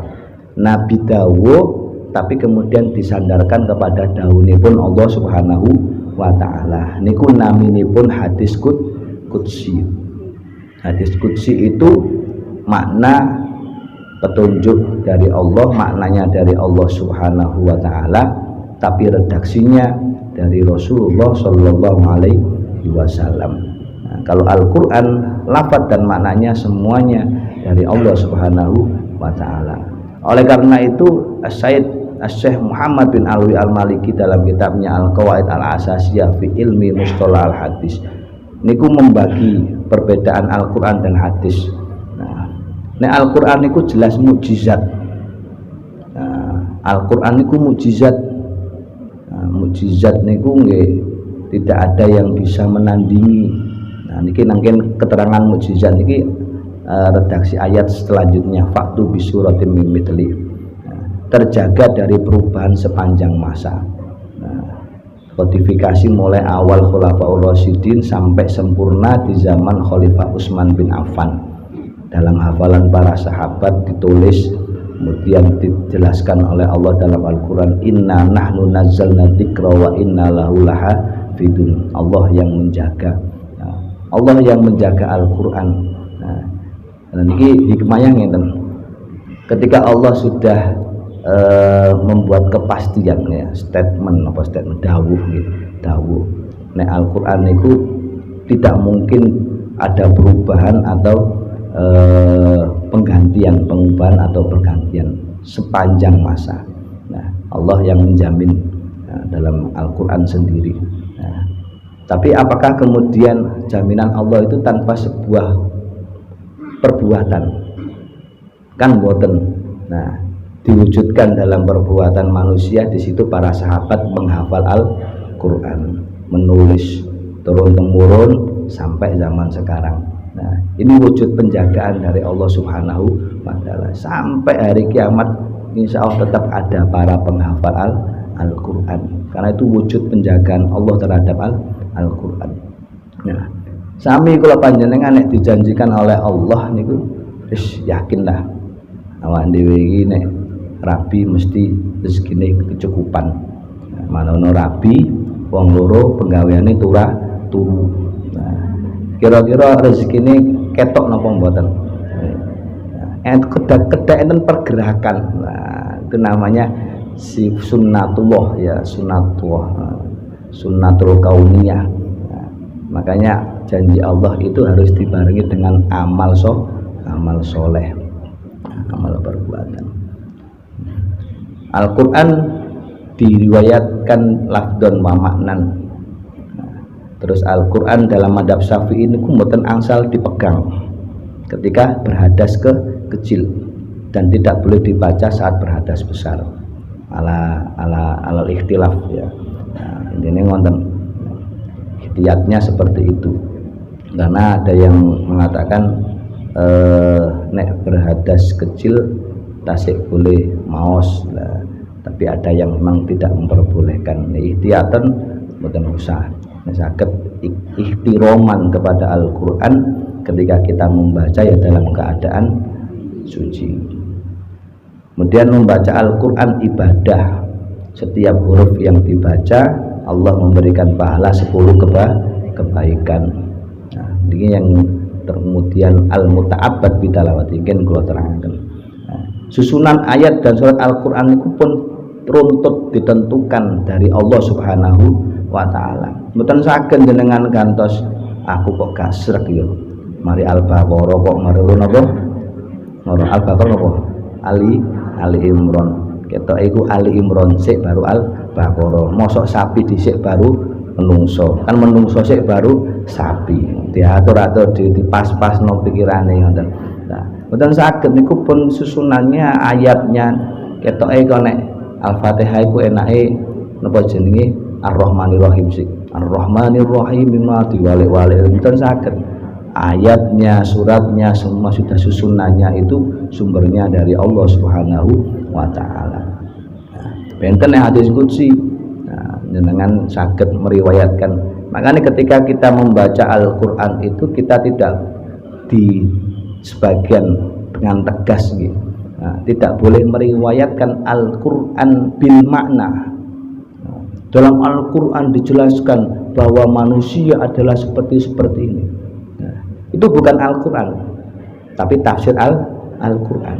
Nabi dawuh tapi kemudian disandarkan kepada dawuhipun Allah Subhanahu wa taala. Niku naminipun hadis qudsi. Hadis qudsi itu makna petunjuk dari Allah, maknanya dari Allah Subhanahu wa taala, tapi redaksinya dari Rasulullah Shallallahu alaihi wasallam. Nah, kalau Al-Qur'an lafaz dan maknanya semuanya dari Allah Subhanahu wa taala. Oleh karena itu Syekh Muhammad bin Alwi Al-Maliki dalam kitabnya Al-Qawaid Al-Asasiyah fi Ilmi Mustalah Al-Hadis niku membagi perbedaan Al-Qur'an dan hadis. Nah, Al-Qur'an niku jelas mukjizat. Al-Qur'an niku mukjizat. Mukjizat niku nggih tidak ada yang bisa menandingi. Nah, niki nangken keterangan mukjizat niki redaksi ayat selanjutnya faktu bisuratim min mithli. Terjaga dari perubahan sepanjang masa. Kodifikasi mulai awal Khulafaur Rasyidin sampai sempurna di zaman Khalifah Utsman bin Affan. Dalam hafalan para sahabat ditulis, kemudian dijelaskan oleh Allah dalam Al-Quran, inna nahnu nazzalna dzikra wa inna lahu lahafidun. Allah yang menjaga, Allah yang menjaga Al-Quran. Nah, ini hikmahnya ngeten. Ketika Allah sudah membuat kepastian ya, statement dawuh gitu, dawuh. Nah, Al-Quran itu tidak mungkin ada perubahan atau pengubahan atau pergantian sepanjang masa. Nah, Allah yang menjamin dalam Al-Quran sendiri. Nah, tapi apakah kemudian jaminan Allah itu tanpa sebuah perbuatan? Kan boten. Nah, diwujudkan dalam perbuatan manusia. Di situ para sahabat menghafal Al-Quran, menulis turun temurun sampai zaman sekarang. Nah, ini wujud penjagaan dari Allah Subhanahu wa taala. Sampai hari kiamat insya Allah tetap ada para penghafal Al-Quran. Karena itu wujud penjagaan Allah terhadap Al-Quran. Nah, sami kalau panjenengan nek dijanjikan oleh Allah niku wis yakinlah awak dhewe iki nek rabi mesti rezekine kecukupan. Nah, manono rabi wong loro penggaweane turu. Nah, kira-kira rezeki ini ketok napa mboten? Kedak enten pergerakan. Nah, itu namanya si sunnatullah ya, sunnatul kauniyah. Nah, makanya janji Allah itu harus dibarengi dengan amal soleh, amal perbuatan. Al-Quran diriwayatkan lafdon wa maknan. Terus Al-Quran dalam madhab Syafi'i ini mboten angsal dipegang ketika berhadas kecil dan tidak boleh dibaca saat berhadas besar. Ala ikhtilaf ya. Nah, ini ngonten ihtiyatnya seperti itu. Karena ada yang mengatakan nek berhadas kecil tasik boleh maos lah. Tapi ada yang memang tidak memperbolehkan. Ihtiyatan mboten usah. Sakit ikhtiroman kepada Al-Quran ketika kita membaca ya dalam keadaan suci. Kemudian membaca Al-Quran ibadah. Setiap huruf yang dibaca Allah memberikan pahala 10 kebaikan. Nah, ini yang kemudian al-muta'abbad bitalawati kan kalau terangkan. Nah, susunan ayat dan surat Al-Quran itu pun runtut ditentukan dari Allah Subhanahu wa ta'ala. Mboten saged jenengan gantos aku kok gak srek ya. Mari Al-Baqarah kok mari napa? Mari Al-Baqarah napa? Ali Imran. Ketok iku Ali Imran sik baru Al-Baqarah. Mosok sapi dhisik baru menungso. Kan menungso sik baru sapi. Diatur-atur dipas-pasno pikirane ngoten. Nah, mboten saged niku pun susunannya ayatnya ketoke kok nek Al-Fatihah iku enake napa jenenge Ar-Rahmanir Rahim sik. Ar-Rahmanir Rahim mimma diwalik-walik mboten saged. Ayatnya, suratnya semua sudah susunannya itu sumbernya dari Allah Subhanahu wa taala. Nah, benten hadis qudsi. Nah, jenengan saged meriwayatkan Makanya ketika kita membaca Al-Quran itu kita tidak di sebagian dengan tegas gitu. Nah, tidak boleh meriwayatkan Al-Quran bil makna. Dalam Al-Quran dijelaskan bahwa manusia adalah seperti ini. Nah, itu bukan Al-Quran, tapi tafsir Al-Quran.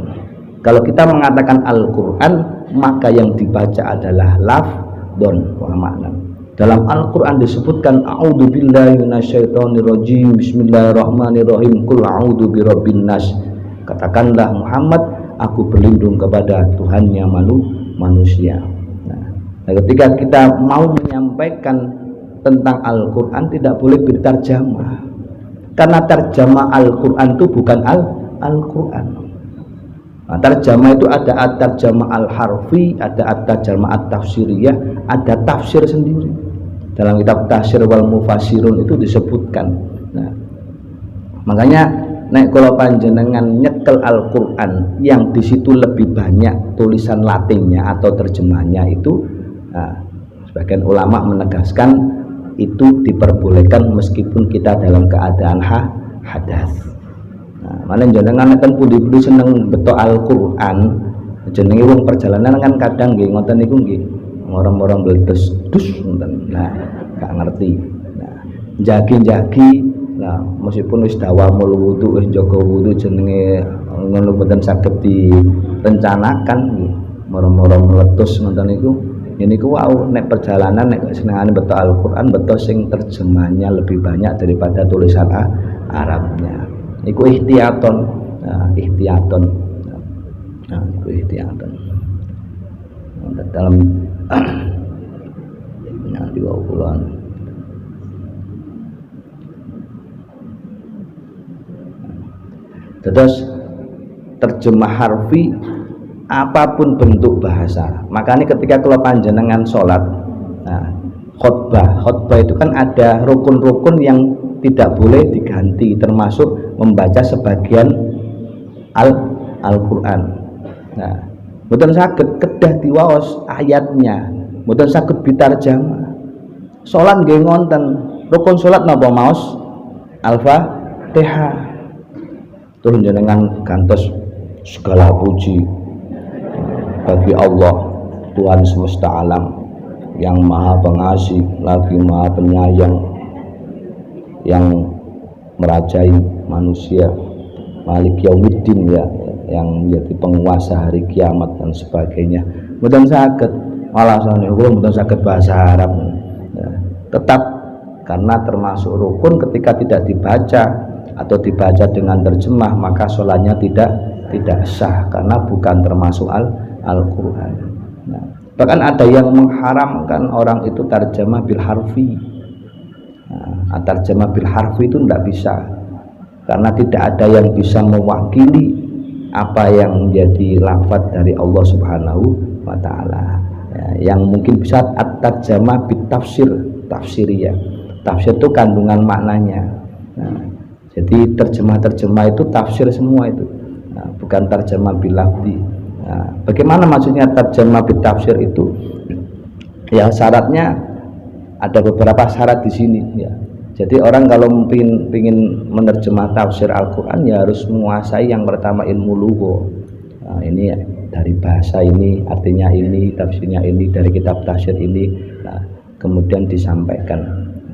Kalau kita mengatakan Al-Quran, maka yang dibaca adalah lafdon wa makna. Dalam Al-Quran disebutkan a'udzu billahi minasyaitonir rajim, bismillahirrahmanirrahim, qul a'udzu birabbin nas. Katakanlah Muhammad, aku berlindung kepada Tuhannya manusia. Nah, ketika kita mau menyampaikan tentang Al-Quran tidak boleh bertarjamah, karena tarjamah Al-Quran itu bukan Al-Quran. Nah, tarjamah itu ada at-tarjamah al-harfi, ada at-tarjamah at-tafsiriyah, ada tafsir sendiri. Dalam kitab Tafsir wal Mufassirun itu disebutkan. Nah, makanya nek kalau panjenengan nyekel Al-Quran yang di situ lebih banyak tulisan Latinnya atau terjemahnya itu, nah, sebagian ulama menegaskan itu diperbolehkan meskipun kita dalam keadaan hadas. Nah, mana jenengan kan pundi-pundi seneng beto Al-Quran, jenenge wong perjalanan kan kadang nggih ngoten niku nggih orang-orang meledos dus ngoten. Nah, gak ngerti. Nah, jagi-jagi, nah meskipun wis dawamul wudu, wis jaga wudu jenenge ngono mboten saged direncanakan nggih. Orang-orang meledos ngoten niku. Ini ku wow, nek perjalanan nek senengane beto Al-Quran, beto sing terjemahnya lebih banyak daripada tulisan Arabnya. Iku ihtiyaton, ihtiyaton. Nah, iku ihtiyaton. Dalam nah di bawah terus terjemah harfi apapun bentuk bahasa. Makanya ketika kalau panjenengan sholat, nah, khutbah itu kan ada rukun-rukun yang tidak boleh diganti, termasuk membaca sebagian Al-Quran. Nah, mboten saged kedah diwaos ayatnya, mboten saged bitarjamah. Sholat nggih ngonten, rukun sholat napa maos Al-Fatihah. Terus jenengan gantos segala puji bagi Allah Tuhan semesta alam yang maha pengasih lagi maha penyayang, yang merajai manusia, Malik Yaumiddin, ya, yang menjadi penguasa hari kiamat dan sebagainya. Mboten saged alasane kula mboten saged bahasa Arab. Ya, tetap karena termasuk rukun ketika tidak dibaca atau dibaca dengan terjemah maka sholatnya tidak sah karena bukan termasuk Al-Quran. Nah, bahkan ada yang mengharamkan orang itu tarjamah bil harfi. Nah, tarjamah bil harfi itu tidak bisa karena tidak ada yang bisa mewakili apa yang menjadi lafaz dari Allah Subhanahu wa taala. Ya, yang mungkin bisa at-tarjamah bit tafsiriyah. Tafsir itu kandungan maknanya. Nah, jadi terjemah itu tafsir semua itu. Nah, bukan tarjamah bil lafzi. Nah, bagaimana maksudnya tarjamah bit tafsir itu? Ya syaratnya ada beberapa syarat di sini ya. Jadi orang kalau ingin menerjemah tafsir Al-Quran ya harus menguasai yang pertama ilmu lugha. Nah, ini dari bahasa ini artinya ini, tafsirnya ini, dari kitab tafsir ini. Nah, kemudian disampaikan.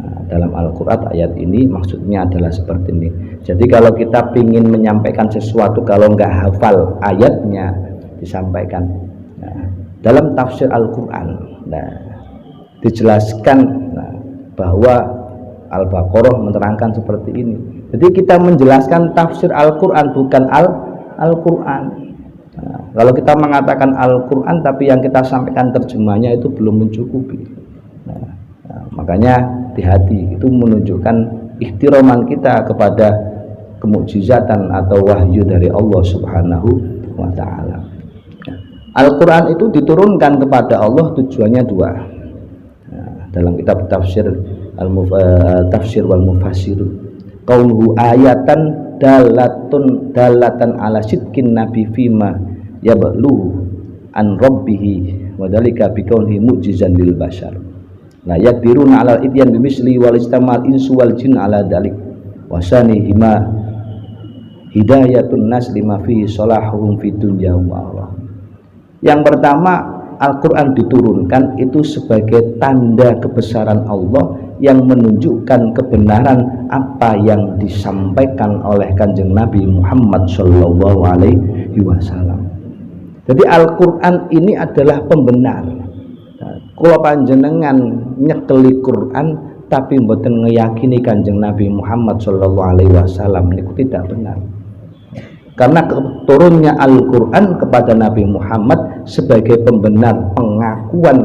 Nah, dalam Al-Quran ayat ini maksudnya adalah seperti ini. Jadi kalau kita ingin menyampaikan sesuatu kalau nggak hafal ayatnya disampaikan. Nah, dalam tafsir Al-Quran, nah, dijelaskan bahwa Al-Baqarah menerangkan seperti ini. Jadi kita menjelaskan tafsir Al-Quran bukan Al-Quran. Nah, kalau kita mengatakan Al-Quran tapi yang kita sampaikan terjemahnya itu belum mencukupi. Nah, makanya hati-hati, itu menunjukkan ihtiraman kita kepada kemukjizatan atau wahyu dari Allah Subhanahu wa ta'ala. Al-Quran itu diturunkan kepada Allah tujuannya dua. Nah, dalam kitab tafsir Tafsir wal Mufassirun, qauluhu ayatan dalatan ala sidqin nabi fima yabluhu an rabbihi wa dzalika biqaunihi mu'jizan lil bashar. la yaqdiruna 'alal ityan bimisli wal istamal insu wal jin 'ala dzalik wasani hima hidayatun nas lima fihi salahuhum fid dunya wa akhirah. Yang pertama, Al-Quran diturunkan itu sebagai tanda kebesaran Allah yang menunjukkan kebenaran apa yang disampaikan oleh Kanjeng Nabi Muhammad Shallallahu Alaihi Wasallam. Jadi Al-Quran ini adalah pembenar. Kalau panjenengan nyekeli Quran tapi mboten ngeyakini Kanjeng Nabi Muhammad Shallallahu Alaihi Wasallam itu tidak benar. Karena turunnya Al-Quran kepada Nabi Muhammad sebagai pembenar pengakuan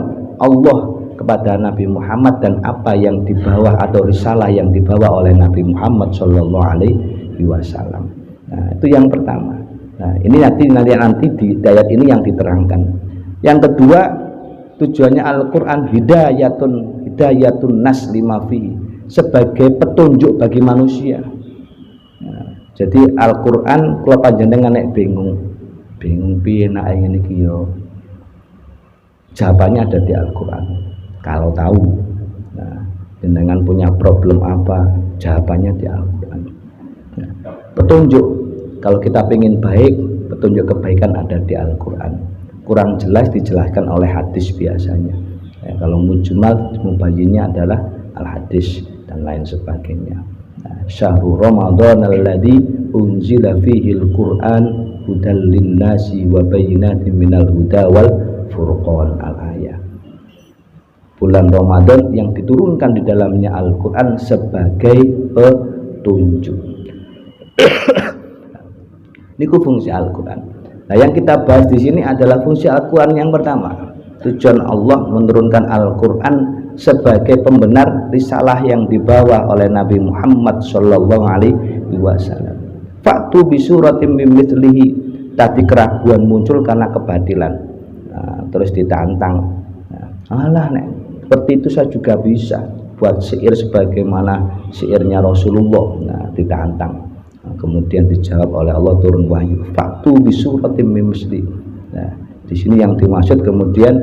Allah kepada Nabi Muhammad dan apa yang dibawa atau risalah yang dibawa oleh Nabi Muhammad Shallallahu Alaihi Wasallam. Nah, itu yang pertama. Nah, ini nanti di ayat ini yang diterangkan. Yang kedua, tujuannya Al-Quran hidayatun nas lima fi, sebagai petunjuk bagi manusia. Jadi Al-Quran kalau panjenengan nek bingung piye nak ngene iki yo, jawabannya ada di Al-Quran. Kalau tahu, nah, jenengan punya problem apa, jawabannya di Al-Quran. Nah, petunjuk kalau kita ingin baik, petunjuk kebaikan ada di Al-Quran. Kurang jelas dijelaskan oleh hadis biasanya. Ya, kalau mujmal mubayyinnya adalah al-hadis dan lain sebagainya. Syahrul Ramadan alladzi unzila fihi al-Qur'an hudal linnasi wa bayyinatin minal huda wal furqan al-ayah. Bulan Ramadan yang diturunkan di dalamnya Al-Qur'an sebagai petunjuk. Ini fungsi Al-Qur'an. Nah, yang kita bahas di sini adalah fungsi Al-Qur'an yang pertama. Tujuan Allah menurunkan Al-Qur'an sebagai pembenar risalah yang dibawa oleh Nabi Muhammad Shallallahu Alaihi Wasallam. Faktu bisuratim bimithlihi, tadi keraguan muncul karena kebatilan. Nah, terus ditantang. Nah, alah nek seperti itu saya juga bisa buat syair sebagaimana syairnya Rasulullah. Nah, ditantang. Nah, kemudian dijawab oleh Allah turun wahyu. Faktu bisuratim bimithlihi. Nah, di sini yang dimaksud kemudian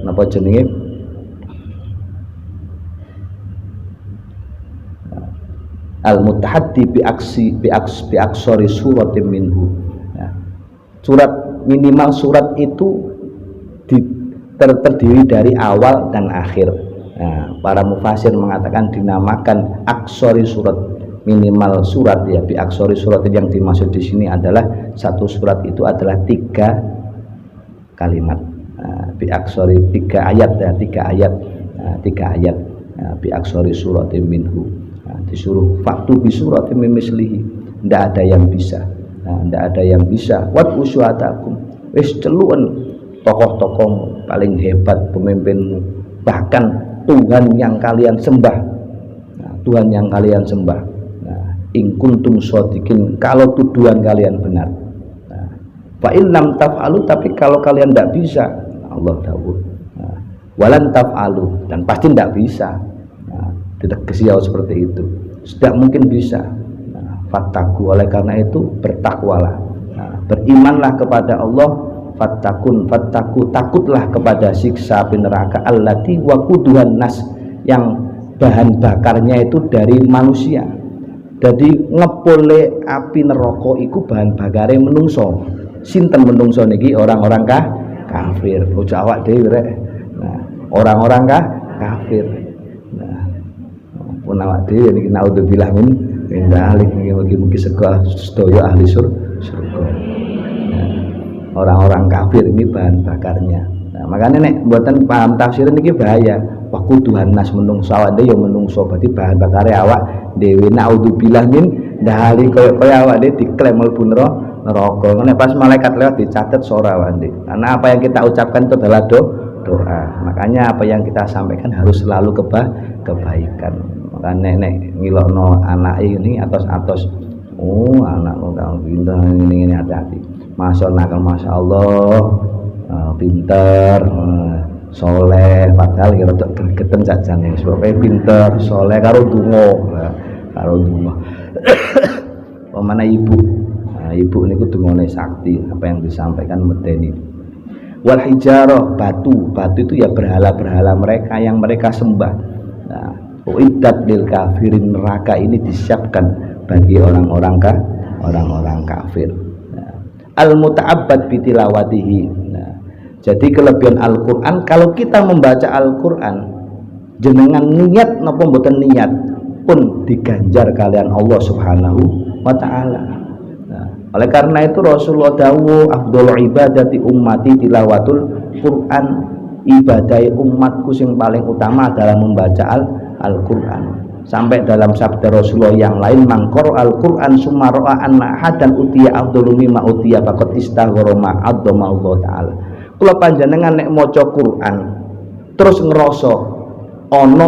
apa jenenge? Al-mutahaddi bi aksori suratim minhu. Nah, surat minimal surat itu terdiri dari awal dan akhir. Nah, para mufasir mengatakan dinamakan aksori surat, minimal surat ya. Bi aksori surat yang dimaksud di sini adalah satu surat itu adalah 3 kalimat. Nah, bi aksori 3 ayat ya, 3 ayat. Nah, 3 ayat. Nah, bi aksori suratim minhu. Nah, disuruh faktu bisuratim mislihi, ndak ada yang bisa. Nah, ndak ada yang bisa. Wat usyatakum, wis celuan tokoh-tokohmu paling hebat, pemimpinmu, bahkan Tuhan yang kalian sembah. Nah, Tuhan yang kalian sembah. Nah, in kuntum shodiqin, kalau tuduhan kalian benar. Nah, fa in lam taf'alu, tapi kalau kalian ndak bisa, Allah dawuh. Nah, walan taf'alu, dan pasti ndak bisa. Tidak kesial seperti itu, tidak mungkin bisa. Nah, fattaku, oleh karena itu bertakwalah. Nah, berimanlah kepada Allah. Fattaku, takutlah kepada siksa api neraka allati waquduhan nas, yang bahan bakarnya itu dari manusia. Jadi ngepole api neraka iku bahan bakare menungso. Sinten menungso niki? Orang-orang kafir. Ojo awak dhewe rek. Nah, orang-orang kafir. Pun awak dhewe niki naudzubillah min dzalik, mugi-mugi sedaya ahli surga. Nah, orang-orang kafir ini bahan bakarnya. Nah, makanya nek mboten paham tafsir niki bahaya. Waku Tuhan nas menungso awak dhewe ya menungso, berarti bahan bakare awak dhewe. Naudzubillah min dzalik, kaya awak dhewe diklaim mlebu neraka. Nek pas malaikat lewat dicatat sora awak dhewe. Karena apa yang kita ucapkan itu adalah doa. Makanya apa yang kita sampaikan harus selalu kebaikan. Nenek ngilokno anak ini atos anakmu kamu pintar ini hati-hati, masya Allah, pintar, soleh, padahal kira gregetan jajane sebabnya pintar, soleh karo donga. Pemana ibu, ibu niku dungane sakti, apa yang disampaikan medeni. wal hijarah, batu itu ya berhala-berhala mereka yang mereka sembah. Nah, uiddat lil kafirin, neraka ini disiapkan bagi orang-orang kafir. Nah, al muta'abbad bitilawatihi. Nah, jadi kelebihan Al-Qur'an, kalau kita membaca Al-Qur'an jenengan niat napa mboten niat pun diganjar kalian Allah Subhanahu wa taala. Nah, oleh karena itu Rasulullah dawuh afdhalul ibadati ummati tilawatul Quran, ibadah umatku yang paling utama adalah membaca Al-Qur'an. Sampai dalam sabda Rasulullah yang lain, mangkor Al-Qur'an summa ra'a anna hadan utiya afdalu mimma utiya faqad istaghfara ma adzama Allah taala. Kula panjenengan nek maca Quran terus ngerasa ana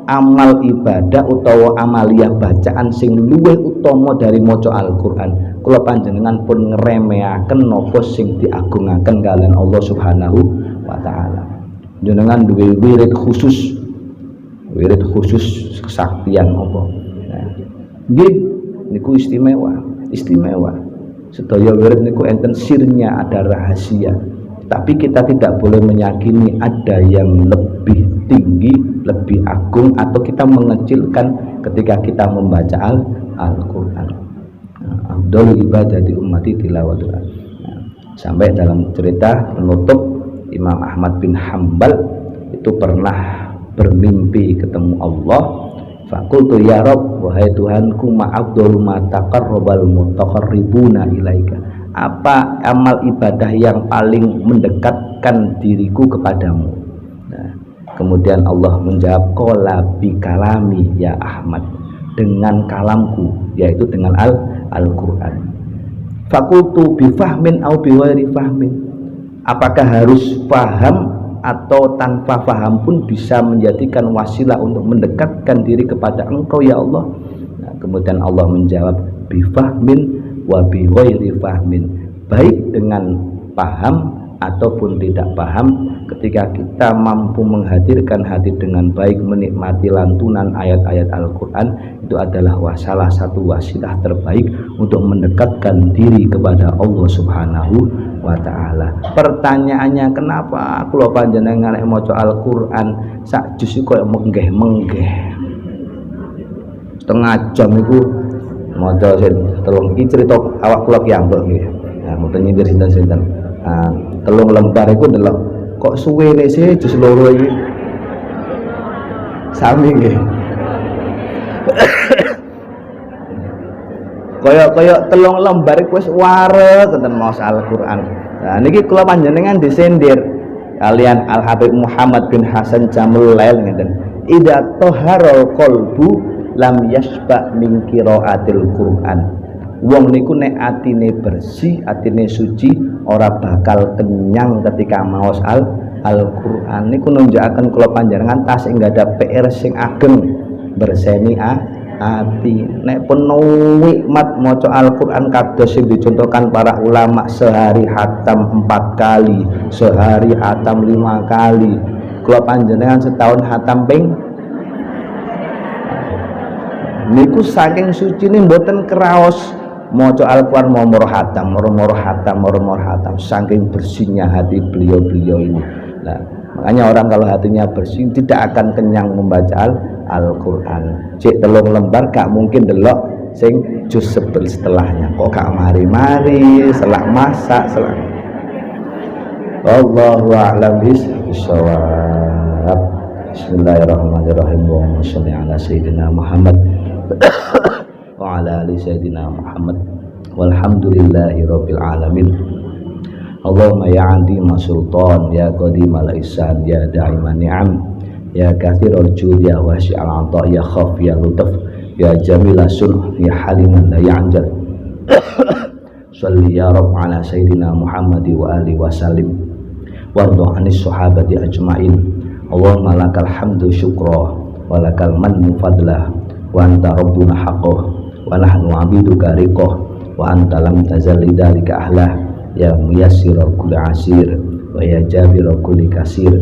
amal ibadah utawa amaliyah bacaan sing luwih utama dari maca Al-Qur'an, kula panjenengan pun ngremehaken napa sing diagungaken kalian Allah Subhanahu wa taala. Jenengan duwe wirid khusus kesaktian apa. Nah, nggih niku istimewa. Sedaya wirid niku enten sirnya, ada rahasia. Tapi kita tidak boleh meyakini ada yang lebih tinggi, lebih agung, atau kita mengecilkan ketika kita membaca Al-Qur'an. Afdhalul ibadati ummati tilawatul. Sampai dalam cerita penutup, Imam Ahmad bin Hambal itu pernah bermimpi ketemu Allah. Faqultu ya Rabb, wahai Tuhanku, ma afdalu ma taqarrabal mutaqarribuna ilaika. Apa amal ibadah yang paling mendekatkan diriku kepadamu? Nah, kemudian Allah menjawab, qala bi kalami ya Ahmad, dengan kalamku, yaitu dengan Al-Qur'an. Fakultu bi fahmin au bi ghairi fahmin. Apakah harus paham atau tanpa paham pun bisa menjadikan wasilah untuk mendekatkan diri kepada Engkau ya Allah? Nah, kemudian Allah menjawab, bi fahmin wa bi ghairi fahmin, baik dengan paham ataupun tidak paham. Ketika kita mampu menghadirkan hati dengan baik, menikmati lantunan ayat-ayat Al-Qur'an, itu adalah salah satu wasilah terbaik untuk mendekatkan diri kepada Allah Subhanahu wa taala. Pertanyaannya, kenapa kula panjenengan nek maca Al-Qur'an sak juz koyo menggeh-menggeh setengah jam iku maca telung iki cerita awak kula piyambak nggih. Nah, mboten nyindir sinten-sinten. Telung lembar iku delok kok suwene sih jus loro iki. Sami nggih. Kaya telung lembar iku wis wareg tenten maos Al-Qur'an. Nah niki kula panjenengan disendir kalian Al Habib Muhammad bin Hasan Jamul Lail ngeten. Idza taharul qalbu lam yasba min qiraatil Qur'an. Wong niku nek atine bersih, atine suci, ora bakal kenyang ketika maos Al-Qur'an. Niku nunjukaken kula panjenengan tasih enggak ada PR sing ageng berseni ati. Nek pun nikmat maca Al-Qur'an kados sing dicontohkan para ulama, sehari hatam 4 kali, sehari hatam 5 kali. Kula panjenengan setahun hatam ping niku saking sucine mboten kraos maca Al-Qur'an moro hatam saking bersihnya hati beliau-beliau ini. Nah, makanya orang kalau hatinya bersih tidak akan kenyang membaca Al-Qur'an. Cek telung lembar gak mungkin delok sing juz setelahnya. Kok gak mari-mari selak masak selak. Wallahu a'lam bishawab. Bismillahirrahmanirrahim. Allahumma shalli ala sayyidina Muhammad wa ala ali sayyidina Muhammad walhamdulillahi rabbil alamin. Allahumma ya azima sultan, ya qadimal ihsan, ya da'iman ni'am, ya kathirul jud, ya wasi'al ata, ya khaf, ya lutaf, ya jamila sulh, ya haliman la ya'jal. Shalli ya Rabb ala sayyidina Muhammad wa alihi wa sallim warḍa 'anis sahabati ajma'in. Allahumma lakal hamdu syukra wa lakal mannu fadlah wa anta rabbuna haqqah wa nahnu 'abiduka riqah wa anta lam tazal lidzalika ahlah. Ya muyassir kulli asir wa ya jabir kulli kasir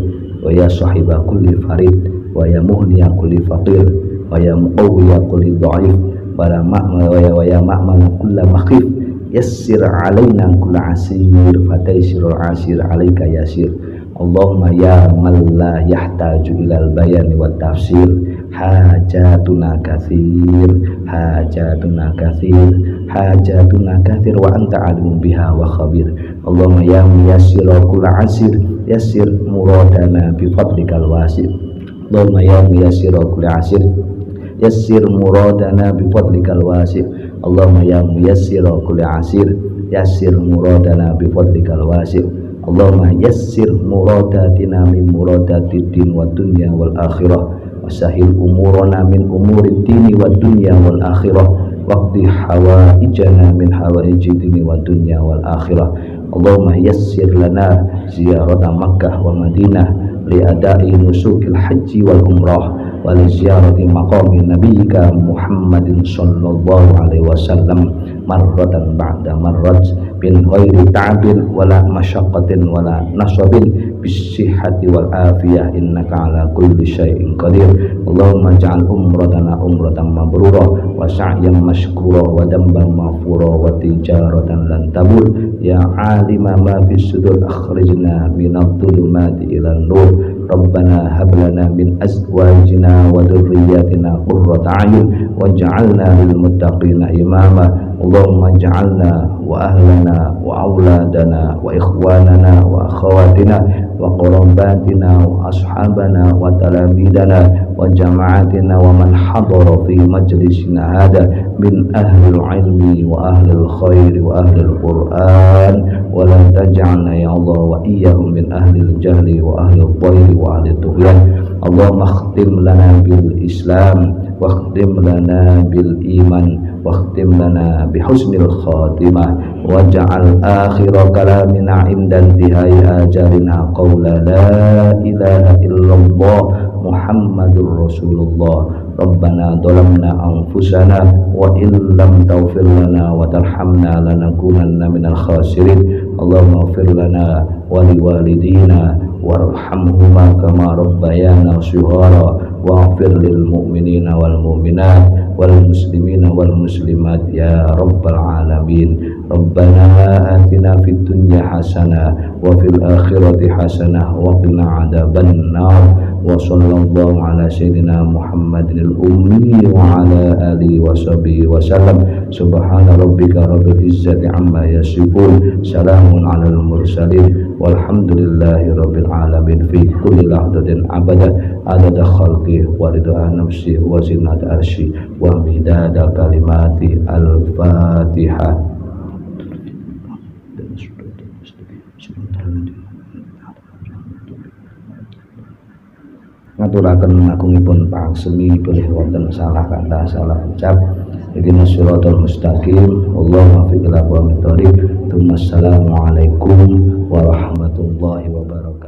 wa ya sahiba kulli farid wa ya muhniya kulli faqir wa ya muqawwiya kulli dha'if wa ya ma'man kulli makhif yassir alaina kulla asir fataysirul asir alaika yasir. Allahumma ya man la yahtaju ilal bayani wat tafsir hajatuna katsir wa anta alimun biha wa khabir. Allahumma ya muyassir kulla asir yassir muradana bi fadlikal wasi'. Allahumma ya muyassir kulla asir yassir muradana bi fadlikal wasi'. Allahumma ya muyassir kulli asir yassir muradana bi fadlikal wasi'. Allahumma yassir muradatina min muradati din wa dunya wal akhirah wa sahil umurana min umuri dini wa dunya wal akhirah waqdi hawaijana min hawaiji dini wa dunya wal akhirah. Allahumma yassir lana ziyarata Makkah wa Madinah li adai nusukil haji wal umrah wa li ziyarati maqami nabiyyika Muhammadin sallallahu alaihi wasallam marratan ba'da marrat bin ghairi ta'bin wala masyaqqatin wala nasabin bisihhati wal afiyah innaka ala kulli syai'in qadir. Allahumma ja'al umratana umratan mabrurah wa sa'yan mashkura wa damban maghfura wa tijaratan lan tabur. Ya alima ma fis sudur akhrijna minadh dhulumati ilan nur. Rabbana hab lana min azwajina wa dhurriyyatina qurrata a'yun waj'alna lil muttaqina imama. Allahumma ja'alna wa ahlana wa auladana wa ikhwanana wa akhawatina wa qarabatina wa ashabana wa talamidana wa jama'atina wa man hadara fi majlisina hada min ahli ilmi wa ahli khairi wa ahli al-Qur'an wa la taj'alna ya Allah wa iyyahum min ahli al-jahli wa ahli al-dhayri wa ahli al-tughyan. Allahumma khtim lana bil Islam wa khtim lana bil iman واختم لنا بحسن الخاتمة واجعل آخر كلامنا عند انتهاء آجالنا قول لا إله إلا الله محمد رسول الله. ربنا ظلمنا أنفسنا وإن لم تغفر لنا وترحمنا لنكونن من الخاسرين. اللهم اغفر لنا ولوالدينا وارحمهما كما ربيانا صغارا واغفر للمؤمنين والمؤمنات والمسلمين والمسلمات يا رب العالمين. ربنا آتنا في الدنيا حسنة وفي الآخرة حسنة وقنا عذاب النار. وصلى الله على سيدنا محمد الأمي وعلى آله وصحبه وسلم. سبحان ربك رب العزة عما يصفون سلام على المرسلين والحمد لله رب العالمين في كل لحظة أبدا عدد خلقه ورضا نفسه وزنة عرشه ومداد كلمات الفاتحة. Ngaturaken agungipun pangsemi bilih wonten salah kata salah ucap. Ihdinas siratal mustaqim. Allahumma fi ila aqwamit thoriq. Assalamualaikum warahmatullahi wabarakatuh.